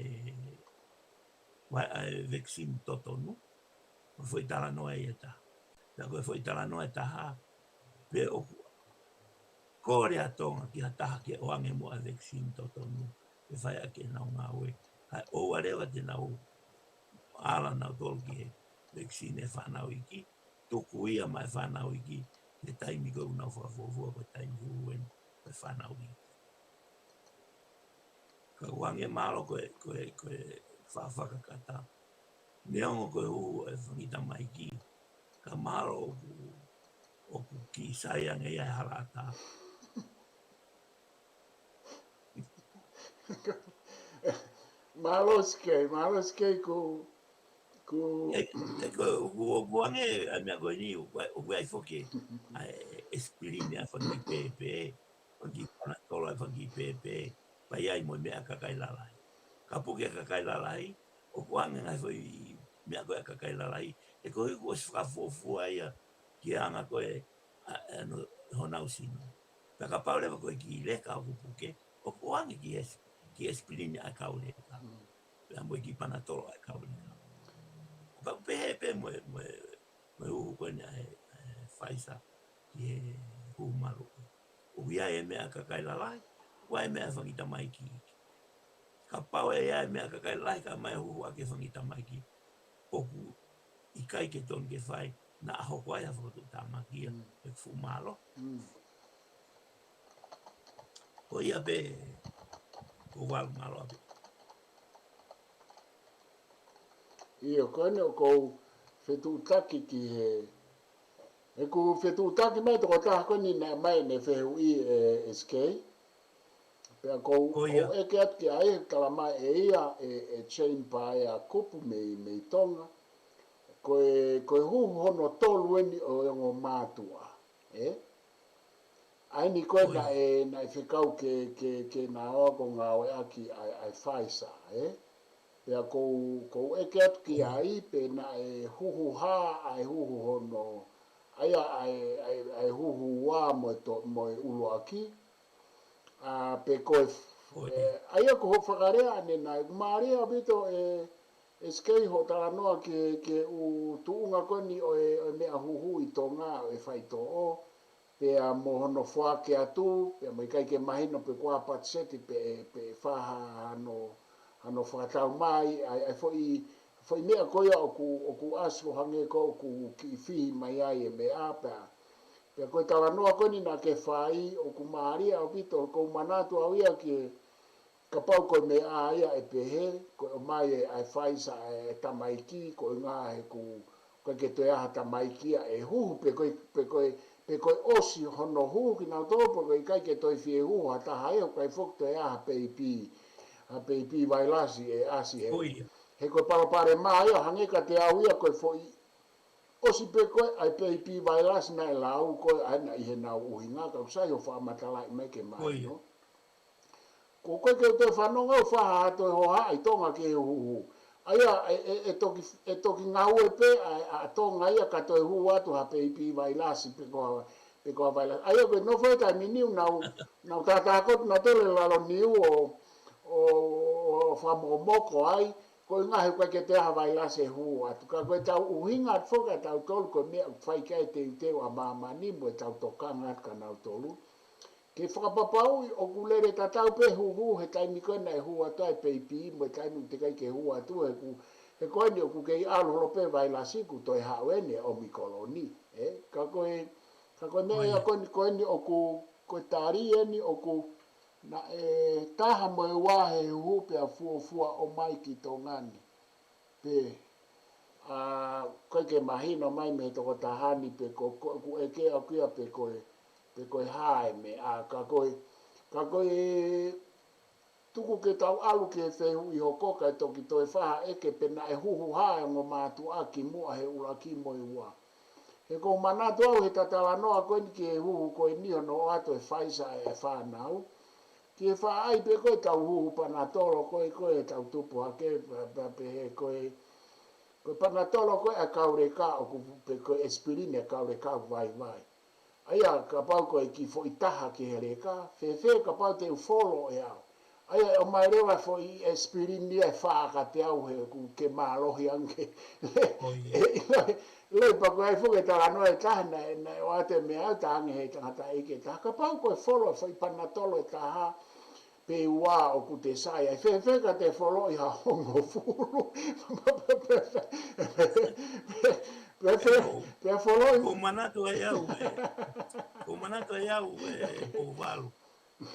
vaccine totonu. Koe whai tala noa e ta. Pea koe whai tala noa e taha pe o kore a Tonga ki hataha ke oange mo a vaccine totonu. Ke whai a ke nau ngā ue. Kai o arewa te nau ala nau tolu ki he vaccine e whanau iki. Tuku ia mai whanau iki. Ke taimi koe unau whakafofua koe taimi huen koe whanau iki. Ka wange malo koe whawhakakata. Neongo koe hu e whangita mai ki. Ka malo o ku ki saianga ia e harata. Malo skei ku E koe wange a mea koe ni o koe ai whoke espirine a whangi pepe. Whangi panatola a whangi pepe. Pai ai mo mea kakai lalai. Ka puke kakai lalai. O kuange ngai whai mea koe kakai lalai. E koe koe whakafofua ia ki anga koe honau sino. Pea ka paulewa koe ki leka o kupuke. O kuange ki espirine a kauleka. Pea mo ki panatola a kauleka. Ka pepe mo uhu koe ni a whaisa ki he hu maru. O ia e mea kakai lalai. Ua e mea whangita mai ki. Ka pau e ia e mea kakai lalai ka mai hu ake whangita mai ki. Oku i kai ke tonu ke whai na aho koe a whakatu tāmakia e fu malo. Ko ia pe ko walu malo ape. Ia kone o kou whetutaki ki he. E ku whetutaki mai toko taha koni na mai ne whehu i e skei. Pea kou eke atu ki ae kalama e ia e chain pa e a kupu mei Tonga. Koe hu hono tolu eni o yongo mātua. ai ni koe na e whikau ke na oa ko ngā oe aki ai whaisa, Pea kou eke atu ki ai, pe na e huhu hā, ai huhu hono, aia ai huhu wā mo e ulo aki, pe koe, aia ko ho whakarea ane nai, maarea bito e skei ho tānoa ke u tuunga koni o mea huhu i Tonga o e whaito o, pea mo hono whake atu, pea mo i kai ke mahino pe kua patseti pe whaha ano whakatau mai, ai foi mea koia o ku aso hange ko o ku ki fihi mai ai e mea pea. Pea koe tawa noa koni na ke whai o ku maaria o pito, ko manatu au ia ki ka pau koe mea ia e pehe, koe o mai e ai whaisa e tamaiki, koe ngā he koe ke toi aha tamaikia e huhu pe koe osi hono huhu ki nau tōpo, koe kai ke toi fie huhu hata hae o kai fok toi aha peipi. A peipi vailasi e asi he koe parapare maa ia hange ka te au ia koe foi osi pe koe ai peipi vailasi na e lau koe aina i he nau uhinga ka usai o whaamatala i meke mai no ko koe ke te whanonga o whaha ato e hoa ai Tonga ke huhu aia e toki ngau e pe a Tonga ia ka toi hu atu ha peipi vailasi pe koa vailasi aia koe no whai tai miniu nau tātākot na tele lalo niu o whamomoko ai, koe ngahe koe ke te aha vailase huu atu. Ka koe tau uhinga at whoka tau tolu koe mea whai kai te uteo a mamani mo e tau tokanga at ka nau tolu. Ke whakapapau o kulere ta tau pe huu he taimi koe na e huu atu ai peipi mo e taimi te kai ke huu atu he koe ni o ku kei alu holope vailasi ku toi hauene o mi koloni. Ka koe mea ia koe ni o koe tari eni o ku na taha mo e wahe hupe a fua o mai ki Tongani. Pe, koe ke mahino mai me toko tahani pe ku eke a kia pe koe hae me ka koe tuku ke tau alu ke whehu i hoko kai toki toi whaha eke pe na e huhu hae ngo mātu a ki mua he ura ki mo i ua. He ko manatu au he tatawa noa koe ni ki e huhu koe ni no ato e whaisa e whanau. Ki e wha ai pe koe tau huhu panatolo koe tau tupu hake pe he koe panatolo koe a kaureka o pe koe espirine a kaureka vai. Aia ka pau koe ki fo itaha ki he reka, fe ka pau te ufolo e au. Aia o mai rewa fo i espirine e wha ka te au he ke mālohi anke. Lei pa koe ai fuke tala noa e taha na o ate me au tahange he tangata eke taha. Ka pau koe folo fo i panatolo e taha pe ua o ku te sai. Ai fe ka te folo i ha hongo fulu. Pe folo i... Ko manatu ai au o walu.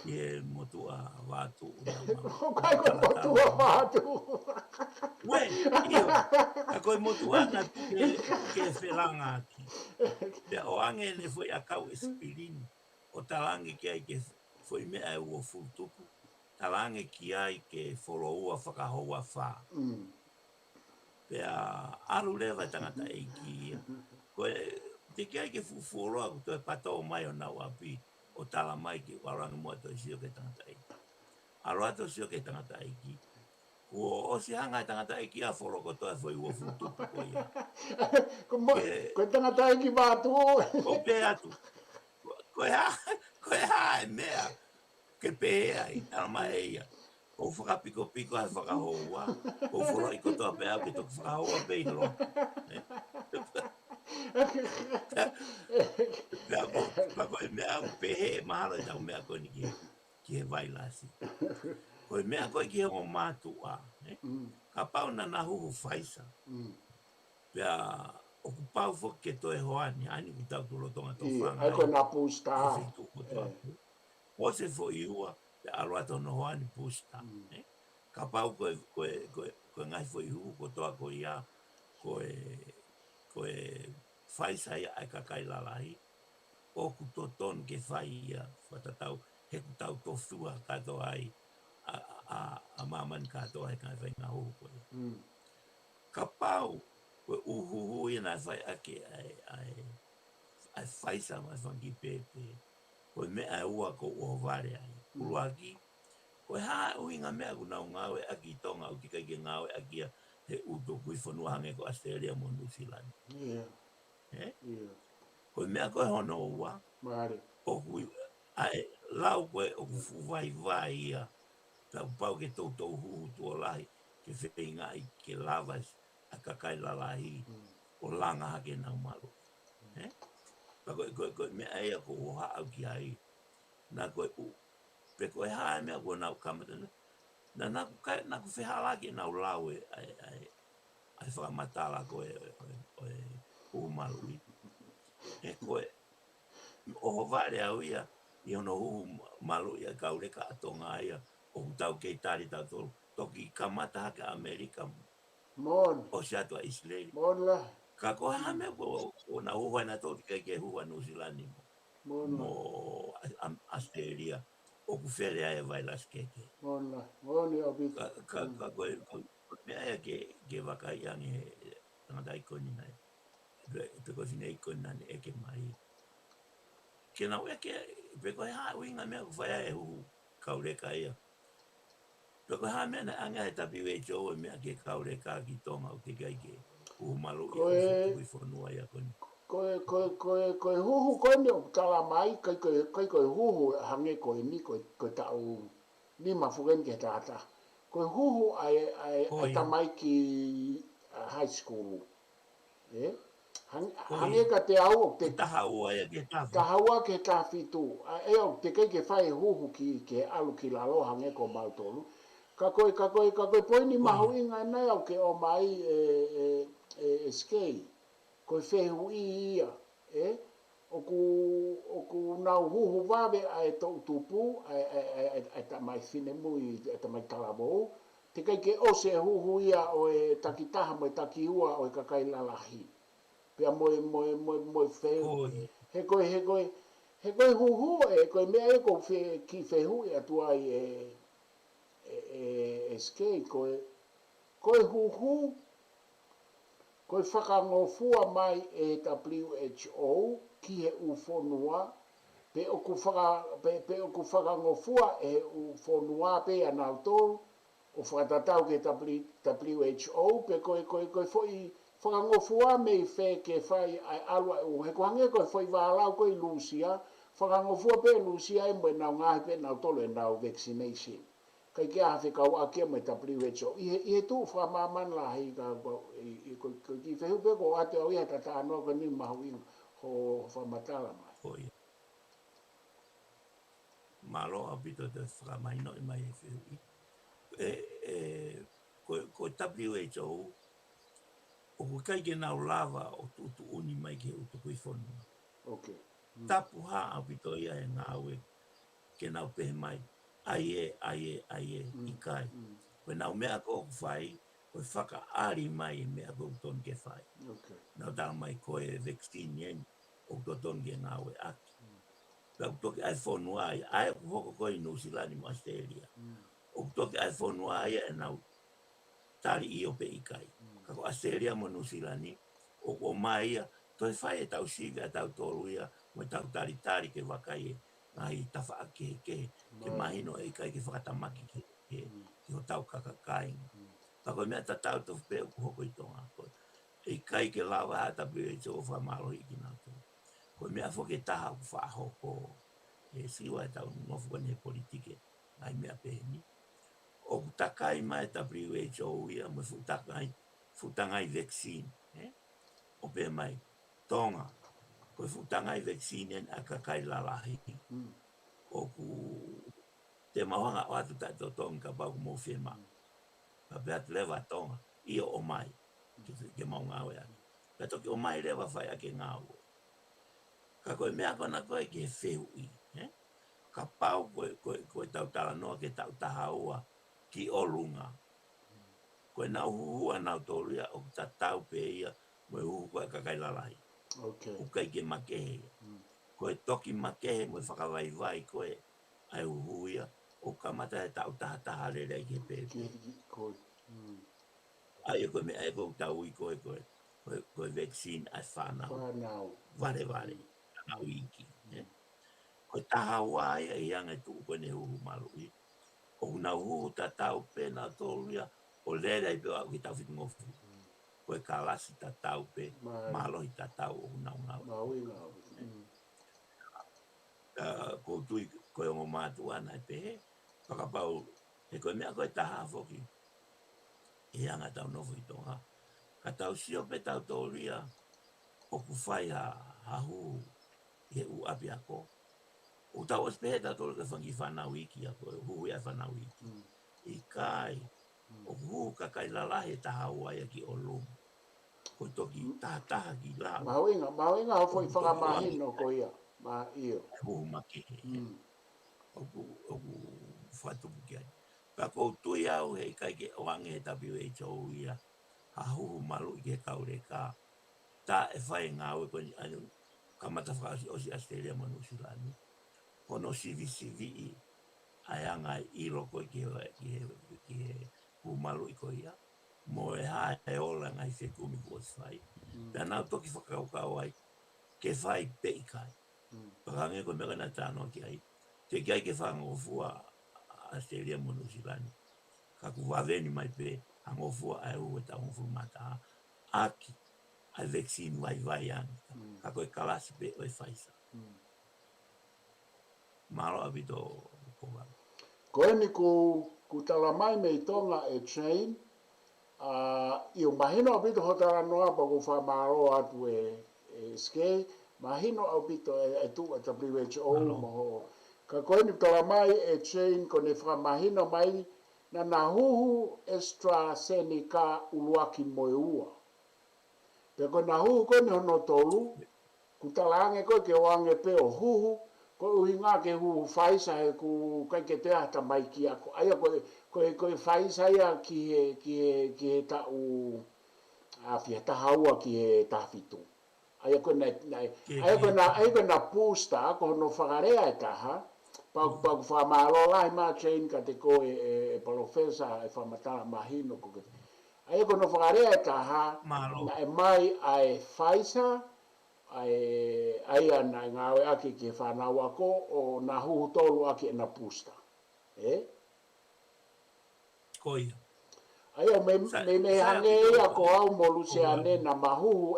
Ie motua watu una Ko kai ko motua watu. We, iyo, ka koe motua na ke whelanga aki. Pea o ange ne foi a kau espirini. O talange ki ai ke foi mea e ua futupu. Talange ki ai ke wholoua whakahoua wha. Pea aru lewa tangata e ki ia. Koe, te ki ai ke fufuoroa ku toi patou mai o nau api. O tala mai ki waranga mua toi sio ke tangata e. Aro ato sio ke tangata e ki. Ko o si hanga tangata e ki a wholoko toi foi ua futupu ko ia. Ko tangata e ki bātu o. Ko pe atu. Koe ha e mea. Ke pe ai, tala mai e ia. Ko whakapiko piko ai whakahoua. Ko whoro i kotoa pe au ki toku whakahoua pe i lotu. Pea ko e mea pe he mahalo i tau mea koe ni ki he vailasi. Ko e mea koe ki he o mātua. Ka pau na na huhu whaisa. Pea o ku pau fo ke toe hoani. Ani ku tau tulo tonga tō whanga. Ai koe nā pūsta. E whitu kotoa pu. O se fo i ua. Pe alo ato no hoani pūsta. Ka pau koe ngai fo i huhu kotoa ko ia. Koe whaisa ia ai kakai lalahi. O ku toton ke whai ia. Whatatau. He ku tau tofua katoa ai. A mamani katoa he kai whai ngā huhu ko ia. Ka pau. Koe uhuhu ia nai whai ake ai whaisa mai whangi pepe. Koe mea ua ko ua vare ai. Uruaki, koe haa uinga mea kuna ngawe aki Tonga o tika ki ngawe aki he uto kui whanua hange ko Australia mo New Zealand. Koe mea koe hono ua. O kui ai lau koe o kufuwai vai ia. Tau pau ke tau tau huhu tua lahi ke whenga i ke lavas a kakai lalahi o langa hake nau malo. Ka koe mea ea ko hoa au ki ai. Nā koe u. Pe koe haa mea koe nau kamatana. Na naku whehalaki nau lau ai whakamatala koe umalui. E koe oho vare au ia i ono malu ia kaureka atonga ia o tau kei tari tau tolu. Toki kamata hake Amerika o se atua Israeli. Ka koe haa mea koe na hua na tōti ke hua New Zealand mo Australia. O ku where ai vai las keke. Ka koe mea ea ke waka i ange tangata ikoni nai. Pe koe whine ikoni nani eke mai. Ke nau eke, pe koe haa uinga mea ku whai e hu kaureka ia. Pe koe haa mea na anga he tapi WHO e mea ke kaureka ki Tonga o ke kai ke uhumalu i o whetui whanua ia koni. Koe huhu kone o tala mai, koe huhu hange koe ni, koe tau ni mafugen ke tata. Koe huhu ai tamai ki high school. Hange ka te au o te tahaua ia ke tafi. Tahaua ke tafi tu. E o te kei ke whai huhu ke alu ki lalo hange ko mautolu. Ka koe poini mahu inga nei au ke o mai e skei. Koe whehu ia, o ku nau huhu wawe ai tau tupu, ai ta mai whine mui, ai ta mai talamou, te kai ke ose huhu ia o e takitaha mo e takiua o e kakai lalahi. Pea moe whehu, he koe huhu e koe mea e ko ki whehu ia tua i e skei, koe huhu, koe whakangofua mai e WHO ki he uwhonua, pe o ku whakangofua e uwhonua pe anau tolu, o whakatatau ke WHO, pe koe foi whakangofua mei whe ke whai ai alua u he kohange koe foi wālau koe Lucia, whakangofua pe Lucia e mwe nau ngahi pe nau tolu e nau vaccination. Kai ke hawe kau akia mai WHO. I he tu whamaman lahi ka ko ki whehu pe ko ate au iha tata anō ka ni mahu inga ho whamatala mai. Malo apito te whakamaino i mai e whehu i. Ko WHO o ku kai ke nau lava o tutu uni mai ke utu kui whonua. Tapu haa apito ia e ngāwe ke nau pehe mai. Ai i kai. Koe nau mea ko whai, koe whaka ari mai e mea ko ton ke whai. Nau tala mai koe vaccine yen, o ton ke ngāwe aki. Pea kutoki ai whonua ai ku hoko koe New Zealand mo Australia. O kutoki ai whonua ai e nau tari i o pe i kai. Kako Australia mo New Zealand o ko mai ia, toi whai e tau sivi a tau tolu ia, mo tau tari ke wakai e. Ngai tawha ke mahino e kai ke whakatamaki ke o tau kakakai. Tako mea ta tau tofu pe o hoko i Tonga. E kai ke lawa hata pe e tō whamalo i ki nā tō. Ko mea whoke taha ku whahoko. E siwa e tau ngofu kone he politike. Ngai mea peheni. O ku takai mai ta WHO ia mo futangai vaccine. O pe mai Tonga. Ko futangai vaccine en a kakai lalahi. O ku te mawanga o atu tato Tonga pa ku mo whima. Pa pea te lewa Tonga. Ia o mai. Ke maunga o ea. Pea toki o mai lewa whai ake ngā ua. Ka koe mea kona koe ke whehu i. Ka pau koe tau tala noa ke tau taha ua ki o lunga. Koe nau huhua nau tolu ia o ta tau pe ia mo huhu koe kakai lalahi. Ukai ke makehe. Koe toki makehe mo whakawai vai koe ai huhu ia o kamata e tau taha lere ke pepe. Ai koe mea e koe tau i koe vaccine ai whanau. Vare. Nau iki. Ko o tahawa ai anga tu ko ne hu malo i o na hu tatau pe na tolia o lera i pe o ki tau fitu ngofu ko e kalasi tatau pe malo i tatau o na ko tui ko o matu ana i pe pakapau e ko mea ko e taha foki e anga tau nofu i Tonga ka tau sio pe tau tolia o ku fai ha hu e u api ako o tau espeta tolu ke fangi whanau iki ako hu ia whanau iki i kai o hu ka kai lalahe taha ua ia ki o lumu ko toki taha ki lau Mawinga ho foi whakamahino ko ia ma io hu maki o ku whatupu ki ai ka ko tui au hei kai ke oange he WHO ia ha hu malu i ke kaure ka ta e whai ngā ue koni anu ka matawhakasi o si Australia manu silani hono sivi ai anga i roko ki he humalu i ko ia mo e ha e ola ngai se kumi ko sai pe ana toki whakaukau ai ke whai pe i kai pakange ko mega na tano ki ai te kai ke whangofua Australia mo New Zealand ka ku waveni mai pe hangofua ai u e taongu mata aki a vaccine vai an ka ko e kalasi pe o e Pfizer malo abito ko Koe ni ku tala mai me i Tonga e chain, i o mahino au pito hotara noa pa ku whamaro atu e skei, mahino au pito e tu a WHO moho. Ka koe ni tala mai e chain ko ne whamahino mai na na huhu AstraZeneca uluaki moe ua. Pe ko na huhu ko ni hono tolu, ku tala ange koe ke wange pe o huhu, ko uhinga ke hu faisa he ku kai ke te ata mai ki ako aya ko faisa ya ki ta u a fia ta haua ki ta fitu aya ko na pusta ko no fagarea ta ha pa fa malo lai ma chain ka te ko e profesa e fa mata mahino ko aya ko no fagarea ta ha na mai ai faisa ai ana ngawe aki ke whanau ako o na huhu tolu aki na pusta. Koia. Ai o me hange ako au molu se ane na mahuhu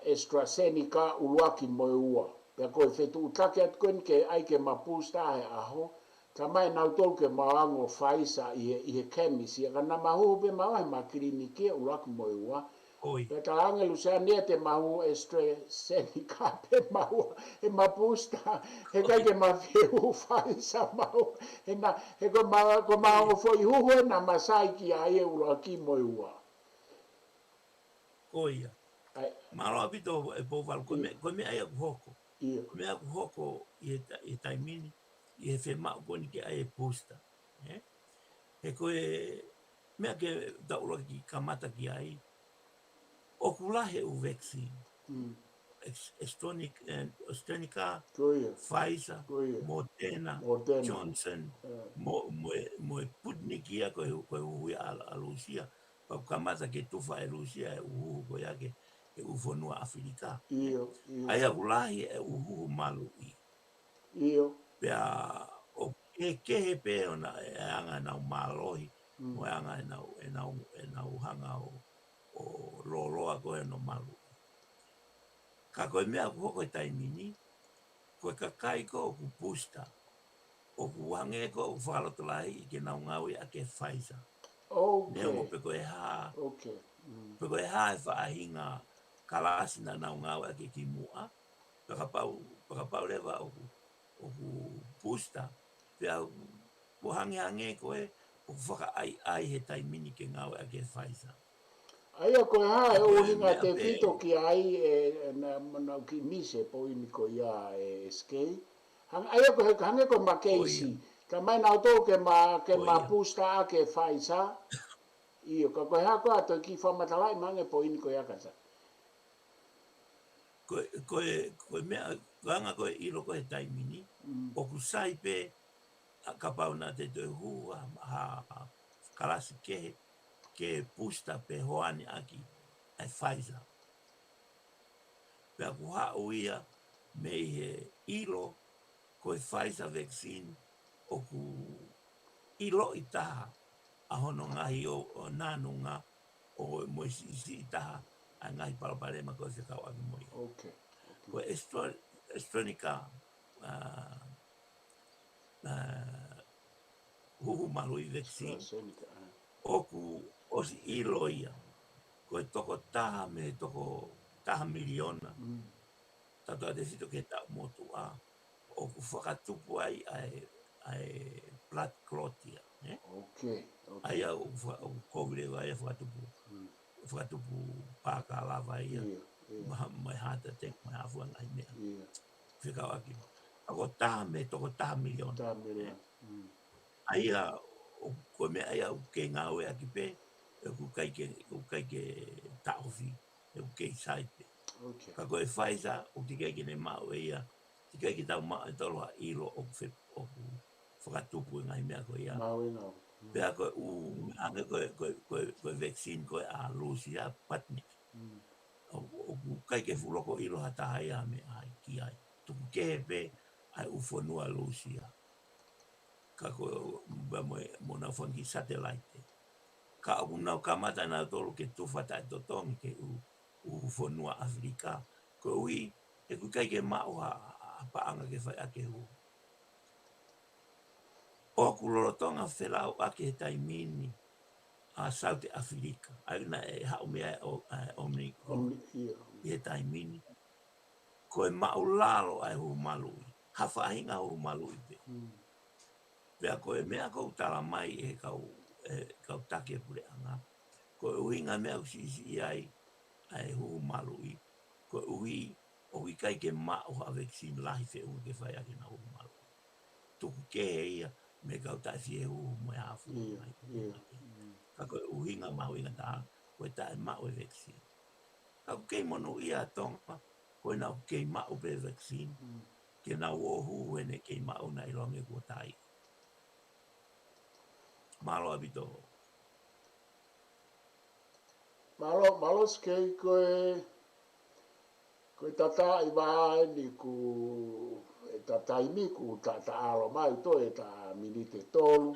AstraZeneca uluaki moe ua. Pea koe whetu utake at koen ke ai ke mapusta he aho. Ta mai nau tolu ke maango Pfizer i he chemisi. Ka na mahuhu pe mawahe ma kliniki uluaki moe ua. Peta angelu se ania te mahu AstraZeneca pe mahu e mapusta he kai ke mawhiu Pfizer mahu he ko mahu fo i huhu na masai ki a e uluaki moe ua. Koia. Malo apito e poval ko me ai aku hoko. Ko me aku hoko i taimini i he whema uponi ke ai e posta. He koe mea ke taura ki kamata ki ai o kulahe u vaccine. AstraZeneca, Pfizer, Moderna, Johnson, mo Sputnik ia ko hui a Rusia. Pa kamata ke tufa e Rusia e uhu ko yake e ufonua Afrika. Ai a kulahe e uhu malu i. Pea o ke pe ona e anga na malohi mo anga e na uhanga o loloa ko e no malu. Ka koe mea ku hoko e taimini, koe kakai ko o ku pusta, o ku wange ko o whakalotolahi i ke naungaui a ke Pfizer. Neongo pe koe haa, pe koe haa e whaahinga kalasi na naungaui a ke kimua, pakapau lewa o ku pusta, pea ku hange koe o ku whaka ai he taimini ke ngau a ke Pfizer. Aia koe ha e uhinga te fito ki ai na ki mise po ini ko ia e skei. Aia koe hange koe ma keisi. Ka mai na auto ke ma pusta a ke Pfizer. Iyo ka koe ha koe ato ki whamatalai mange po ini ko ia kasa. Koe mea ganga koe iro koe taimini. O ku sai pe ka pau na te tue hua ha kalasi ke pusta pe hoani aki ai Pfizer. Pea ku hau ia me he ilo koe Pfizer vaccine o ku ilo i taha a hono ngahi o nānunga o mo si i taha a ngahi palapalema koe se kau agi moi. Okay. Ko Estonica huhu malu i vaccine. AstraZeneca. Oku o si ilo ia. Koe toko taha me toko taha miliona. Tato te sito ke tau motu a. Oku whakatupu ai blood clot ia. Okay. Ai au COVID vai whakatupu. Whakatupu pākalava ia. Mai heart attack, mai awhua ngai mea. Whikau aki. Ako taha me toko taha miliona. Taha miliona. Ai koe mea ai au ke ngāwe aki pe. Ku kaike taofi. Ku kei saipe. Ka koe Pfizer, o ti kaike ne mau e ia. Ti kaike tau maa e toloha ilo o whakatupu e ngai mea koe ia. Mau e ngau. Pea koe ange koe vaccine koe a lusi a Patnik. O kaike fuloko ilo hata ia me ai ki ai. Tuku kehe pe ai ufonua lusi a. Ka koe mo na whangi satellite. Ka au nau kamata na tolu ke tufata e totongi ke ufonua Afrika. Ko ui, e ku kaike mau a paanga ke whai ake hu. O ku lorotonga whelau ake he taimini a South Africa. Ai na e hau mea Omicron. I he taimini. Ko e mau lalo ai hu malui. Hawhahinga hu malui pe. Pea ko e mea kou tala mai e kau take pure anga. Ko e uhinga mea usisi ai hu malui. Ko e uhi o i kai ke mao ha vaccine lahi fe unga ke whai ake na hu malui. Tuku ke ia me kau tasi e hu mo e hafu. Ka ko e uhinga mahu inga taha. Ko e tae mao e vaccine. Ka ku kei mono ia Tonga. Ko e nau kei mao pe vaccine. Ke nau o hu ene kei mao na ilonge kua tai. Malo abito. Malo skei koe tata i wae ni ku tata i mi ku tata alo mai to e ta minite tolu.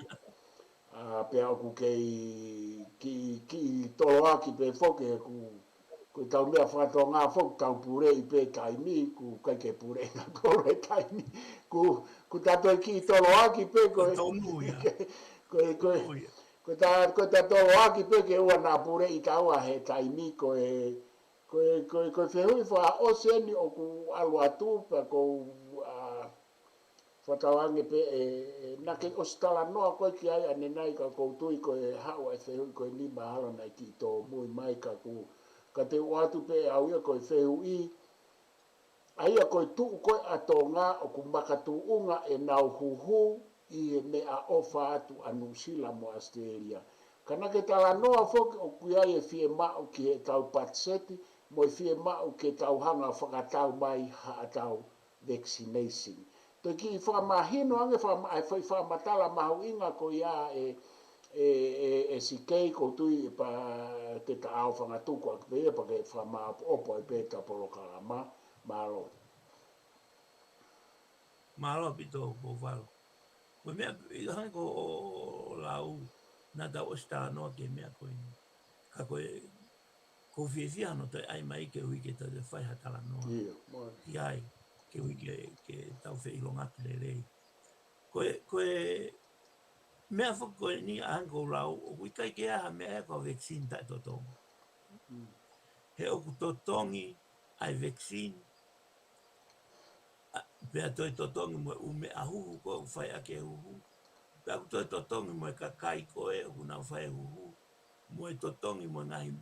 Pea ku ki tolo aki pe foke ku tau mea whakato ngā foke tau pure i pe taimi ku kaike pure ngā kolo e taimi. Ku tato i ki tolo aki pe koe. Ko ta tolo aki pe ke ua nā pure i taua he taimi koe whehui wha oseni o ku alu atu pa ko whatawange pe na ke ostala noa koe ki ai ane nai ka koutui koe hau ai whehui koe ni mahala nai ki tō mui mai ka te watu pe au ia koe whehui aia koe tuu koe atonga o ku makatu unga e nau huhu i me a ofa atu a New Zealand mo Australia. Kana ke tala noa foki o kuiai e fie mao ki he tau patseti mo e fie mao ke tau hanga whakatau mai ha tau vaccination. Toi ki i whakamahino ange whakamatala mahu inga ko ia e sikei ko tui pa te ta au whangatuko ak pea pa ke whakamaapo e peta Polokalama Mitafaifio. Malo pito ko walo. Ko mea hangi ko lau na tau sta no ke mea ko ini. Ka ko fiefia no te ai mai ke ui ke te whai hatala noa. Ki ai ke ui ke tau whi ilonga ki le rei. Ko mea whako ni hangi ko lau o kui kai ke aha mea ko vaccine tai totongi. He oku totongi ai vaccine pea toi totongi mo ume ahuhu ko whai ake huhu. Pea toi totongi mo kakai ko e o na whai huhu. Mo totongi mo ngahi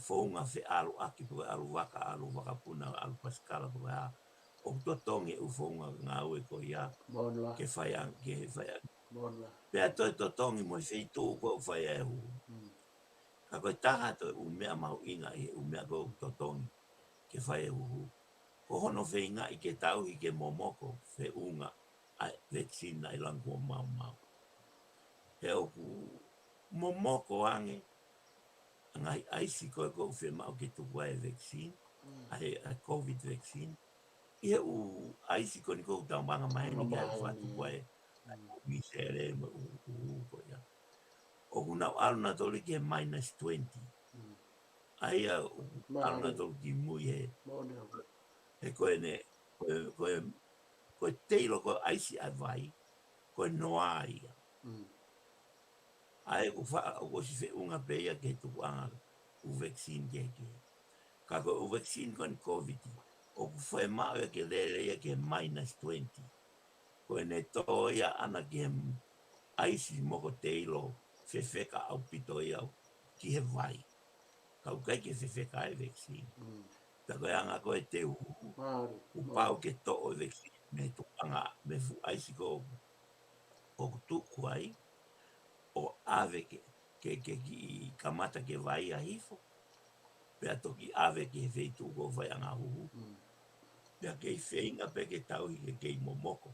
whaunga whi alu aki po alu waka puna, alu paskala po ha. O totongi u whaunga ngā ue ko ia ke whai ake. Pea toi totongi mo whitu ko whai e huhu. Ka koe taha toi umea mau inga i umea ko totongi ke whai e huhu. Ko hono whainga i ke tauhi ke momoko whe unga ai vaccine na ilangu o mau. He oku momoko ange ngai aisi koe ko whe mau ke tuku ai vaccine, ai COVID vaccine. ia u aisi koni ko tau manga maheni Mga kia maheni. whatu koe mi sere mo ko ia. O kuna aluna toli ki minus 20. Aia aluna toli ki mui he. He koe ne, koe teilo koe aisi ai vai, koe noa ia. Ai ko si fe unga peia ke tuku anga u vaccine ke. Ka koe u vaccine koni COVID. O ku whae mao ia ke lere ia ke minus 20. Koe ne tō ia ana ki he aisi moko teilo whewheka au pito ia ki he vai. Kau kai ke whewheka e vaccine. Ta koe anga koe te upau ke tō o vaccine me tukanga me fu aisi ko o tuku ai o ave ke ki kamata ke vai a hifo. Pea toki ave ke wheitu ko vai anga huhu. Pea kei wheinga pe ke tau i ke kei momoko.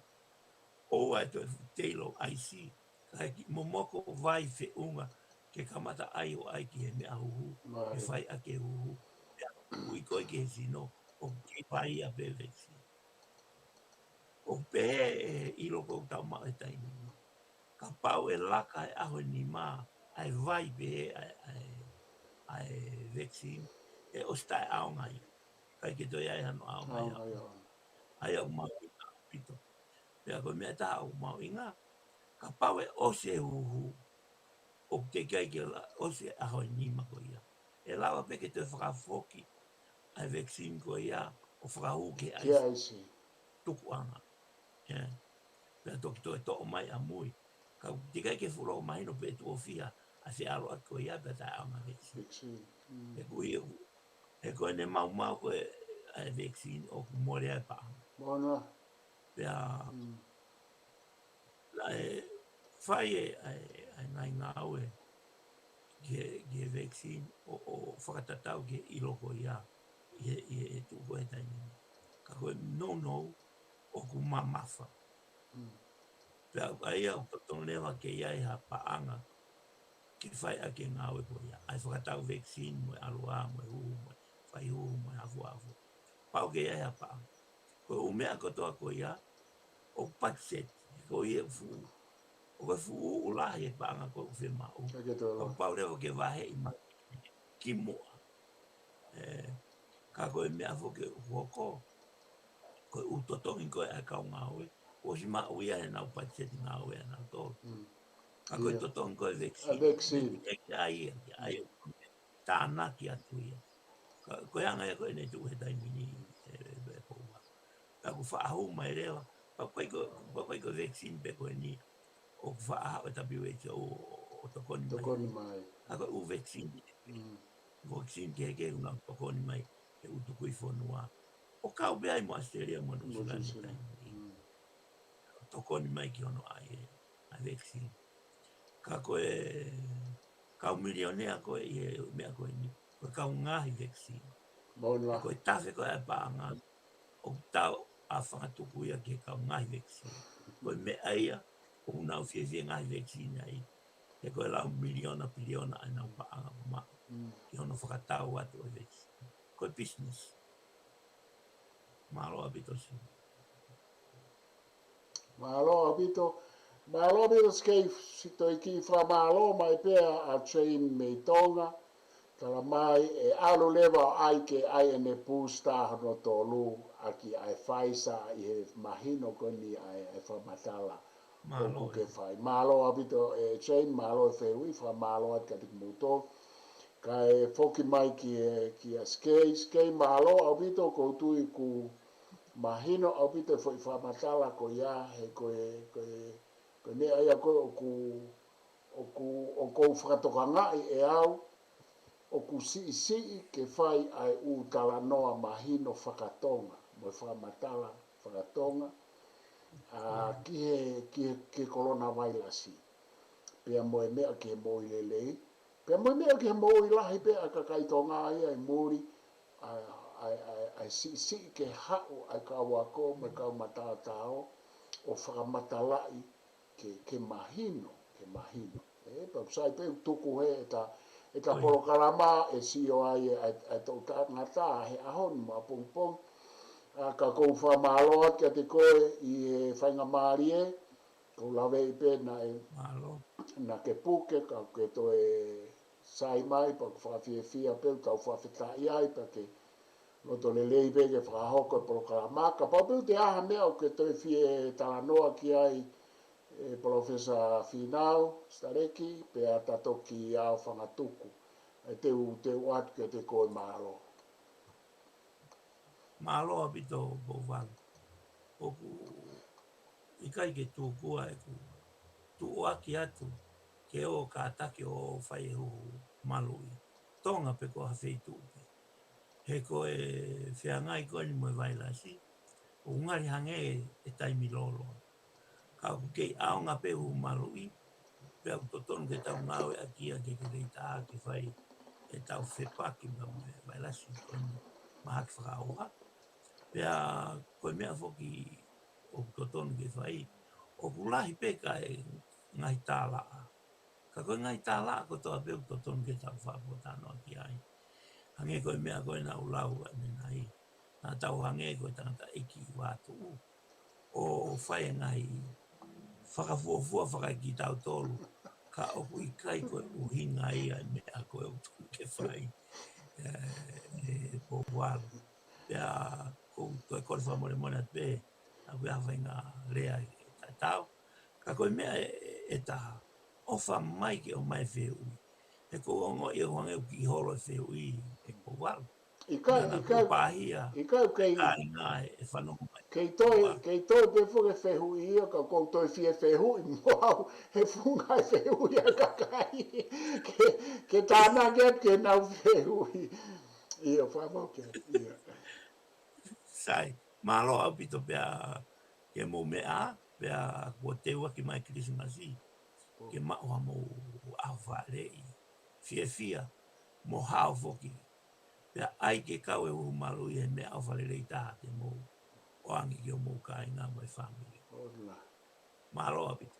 O ai to teilo aisi. Kai ki momoko vai whiunga ke kamata ai o ai ki he mea huhu. Ke whai a ke huhu. Pea ui koe ke sino o ke vai a pe vaccine. O pe i loko tau mau e taimi. Ka pau e laka e aho ni mā. Ai vai pe ai vaccine. E o stai aonga i. Kai ke toi ai hano aonga i au. Ai au mau i ngā pito. Pea koe mea tā au mau i ngā. Ka pau e ose huhu. O te kai ke la ose aho ni ma ko ia. E lawa pe ke te whakafoki. Ai vaccine ko ia. O whakahu ke aisi. Tuku anga. Yeah. Pea toki to e to o mai a mui. Ka te kai ke furo o mai no pe tu o fia. A se alo a ko ia pe ta aonga vaccine. E kui e koe ne mau mau koe ai vaccine o ku more ai pa. Bona. Pea la e whai ai ngai ngā ue ke vaccine o whakatatau ke iloko ia i e tuko e taimini. Ka koe no o ku mamafa. Pea ai au totonewa ke iai ha paanga ke whai a ke ngā ue ko ia. Ai whakatau vaccine mo e aloa, mo e hu, mo e whai hu, mo e afu. Pau ke iai ha paanga. Koe umea kotoa ko ia o patset. Ko ia fu o ka fu ulahi e paanga ko uwhi mau. Ka pau leo ke wahe i mai ki moa. Ka koe mea fu ke huoko. Koe utotongi koe a kau ngā ue. O si maa uia e nau patset ngā ue e nau tolu. Ka koe totongi koe vaccine. Ai tāna ki atu ia. Koe anga e koe ne tu he taimini e koua. Ka ku whaahu mai rewa. Pa koe ko vaccine pe koe ni. O ku whaahu e WHO o tokoni mai. Ka koe u vaccine. Vaccine ke una tokoni mai. E utuku i whonua. O kau bea i mo Australia mo New Zealand e taimini. Tokoni mai ki ono ai vaccine. Ka koe kau milionea koe i e mea koe ni. Koe kau ngahi vaccine. Koe tafe koe a paanga. O tau a whangatuku ia ke kau ngahi vaccine. Koe mea ia. O unau whiawhia ngahi vaccine ai. He koe lau miliona piliona ai nau paanga po mao. Ki ono whakatau atu o vaccine. Koe business. Malo abito si. Malo abito. Malo abito skei sito i ki wha malo mai pea a train me Tonga. Tala mai e alo lewa ai ke ai ene pūsta hono tolu a ki ai whaisa i he mahino koni ai whamatala. Malo ke whai. Malo abito e train malo e whewi wha malo at katik muto. Ka e whoki mai ki a skei malo abito koutui ku mahino au pito foi whamatala ko ia he koe mea ia koe o kou whakatokanga e au o ku si ke whai ai u tala noa mahino whakatonga mo whamatala whakatonga ki Kolonavailasi pea mo e mea ke mo i lelei pea mo e mea ke mo i lahi pea kakaitonga ia e muri ai si ke hau ai ka wako me ka matatao o whakamatala'i ke mahino pa sai pe tuku he eta polokalama e si o ai e tau ngata he ahon ma pong ka kou whamaloa kia te koe i he whainga maarie, kou lawe i pēna e Malo. na ke puke, ka ke to e sai mai, pa ku whawhiawhia pēu, tau whawhitai ai, pa ke loto le lei peke whahoko e Polokalama, ka papeu te aha mea o ke toi whie talanoa ki ai e Profesa Finau, Stareki, pe a tatoki au whangatuku, e te atu ke te koe malo. Malo apito bovan. Oku ikai ke tūkua e ku tuaki atu ke o ka atake o whai hu malui. Tonga pe ko hawhei tūke. He ko e whiangai koe ni moe vailasi. O ngari hange e taimi lolo. Ka ku kei aonga pe hu malui. Pe au totonu ke tau ngau e akia ke reita ke whai e tau whepaki ma moe vailasi koe ni mahaki whakaoha. Pea koe mea whoki o totonu ke whai, o kulahi peka e ngai tālaa. Ka koe ngai tālaa ko toa peu totonu ke tau whapotanoa ki ai. Hange koe mea koe na ulau ane nai. Nā tau hange koe tangata eki wātu. O whai ngai whakafuafua whakaiki tau tolu. Ka oku i kai koe uhinga ia mea koe o tonu ke whai. E po walo. Pea kou toi kore whamore mone at pe, a koe hawhai ngā rea e tatau. Ka koe mea e taha, ofa mai ke o mai wheui. He ko ongo i o hange ki holo e wheui e ko walo. Nā nā ko pāhia, ka i ngā e whanonga mai. Kei toi pe fuke whehu i ia, ka kou toi whie whehu i mwau, he fungai whehu i a kakai. Ke tāna kia ke nau whehu i ia whamau kia. Sai, malo au pito pea ke mō mea, pea kua te ua ki mai Krismasi. Ke maua mō au whārei, whia, mō hao whoki. Pea ai ke kau e uhu malu i he mea au whārei tā te mō oangi ki o mō kai ngā mai whāmiri. Malo au pito.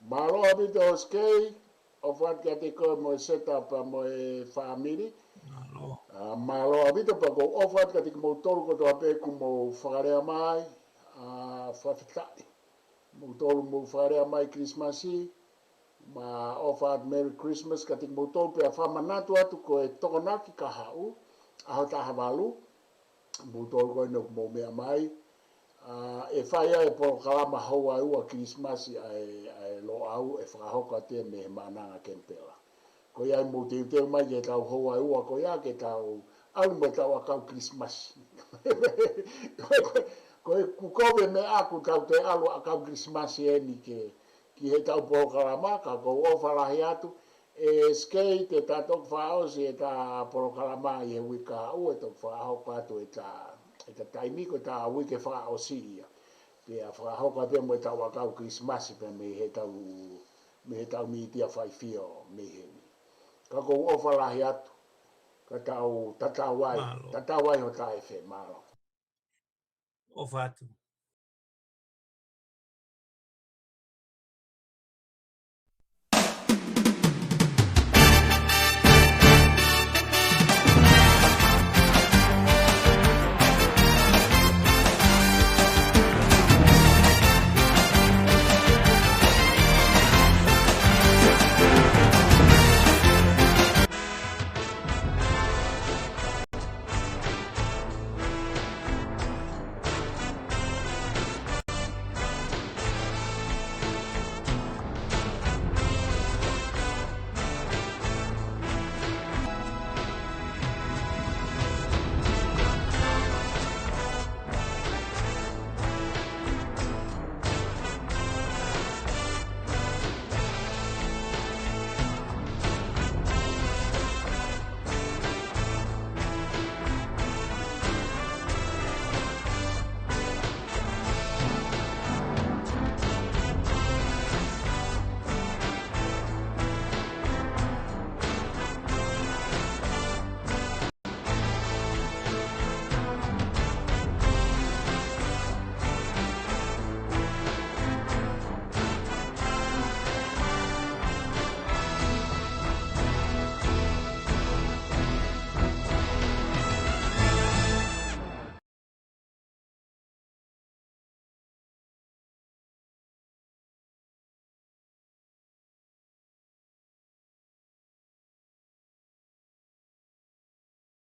Malo apito o skei, o what kia te koe mo e set up mo e whaamiri. Malo. Malo apito pa ko o what kia te mo tolu ko toa pe ku mo whakarea mai, whawhitai. Mo tolu mo whakarea mai Krismasi, ma o what Merry Christmas kia te mo tolu pe a whamanatu atu ko e tokonaki ka hau, aho taha walu, mo tolu ko e no mo mea mai, e whaia e Polokalama haua ua Krismasi ai lo au e whakahoka te me he mananga kempela. Ko ia mo te teo mai ke tau haua ua ko ia ke tau au me tau a kau Krismasi. Ko e kukowe me aku tau te alu a kau Krismasi e ni ke ki he tau Polokalama ka ko o whalahi atu e skei te tatok whaosi e ta Polokalama i he wika au e tok whahoka atu e ta taimiko ta wike whaosi ia. Pea whakahoka pia mo e tau a kau Krismasi pia me he tau miitia whaifio me he ni. Ka kou o whalahi atu, ka tau tatawai ho tae whe malo. O whatu.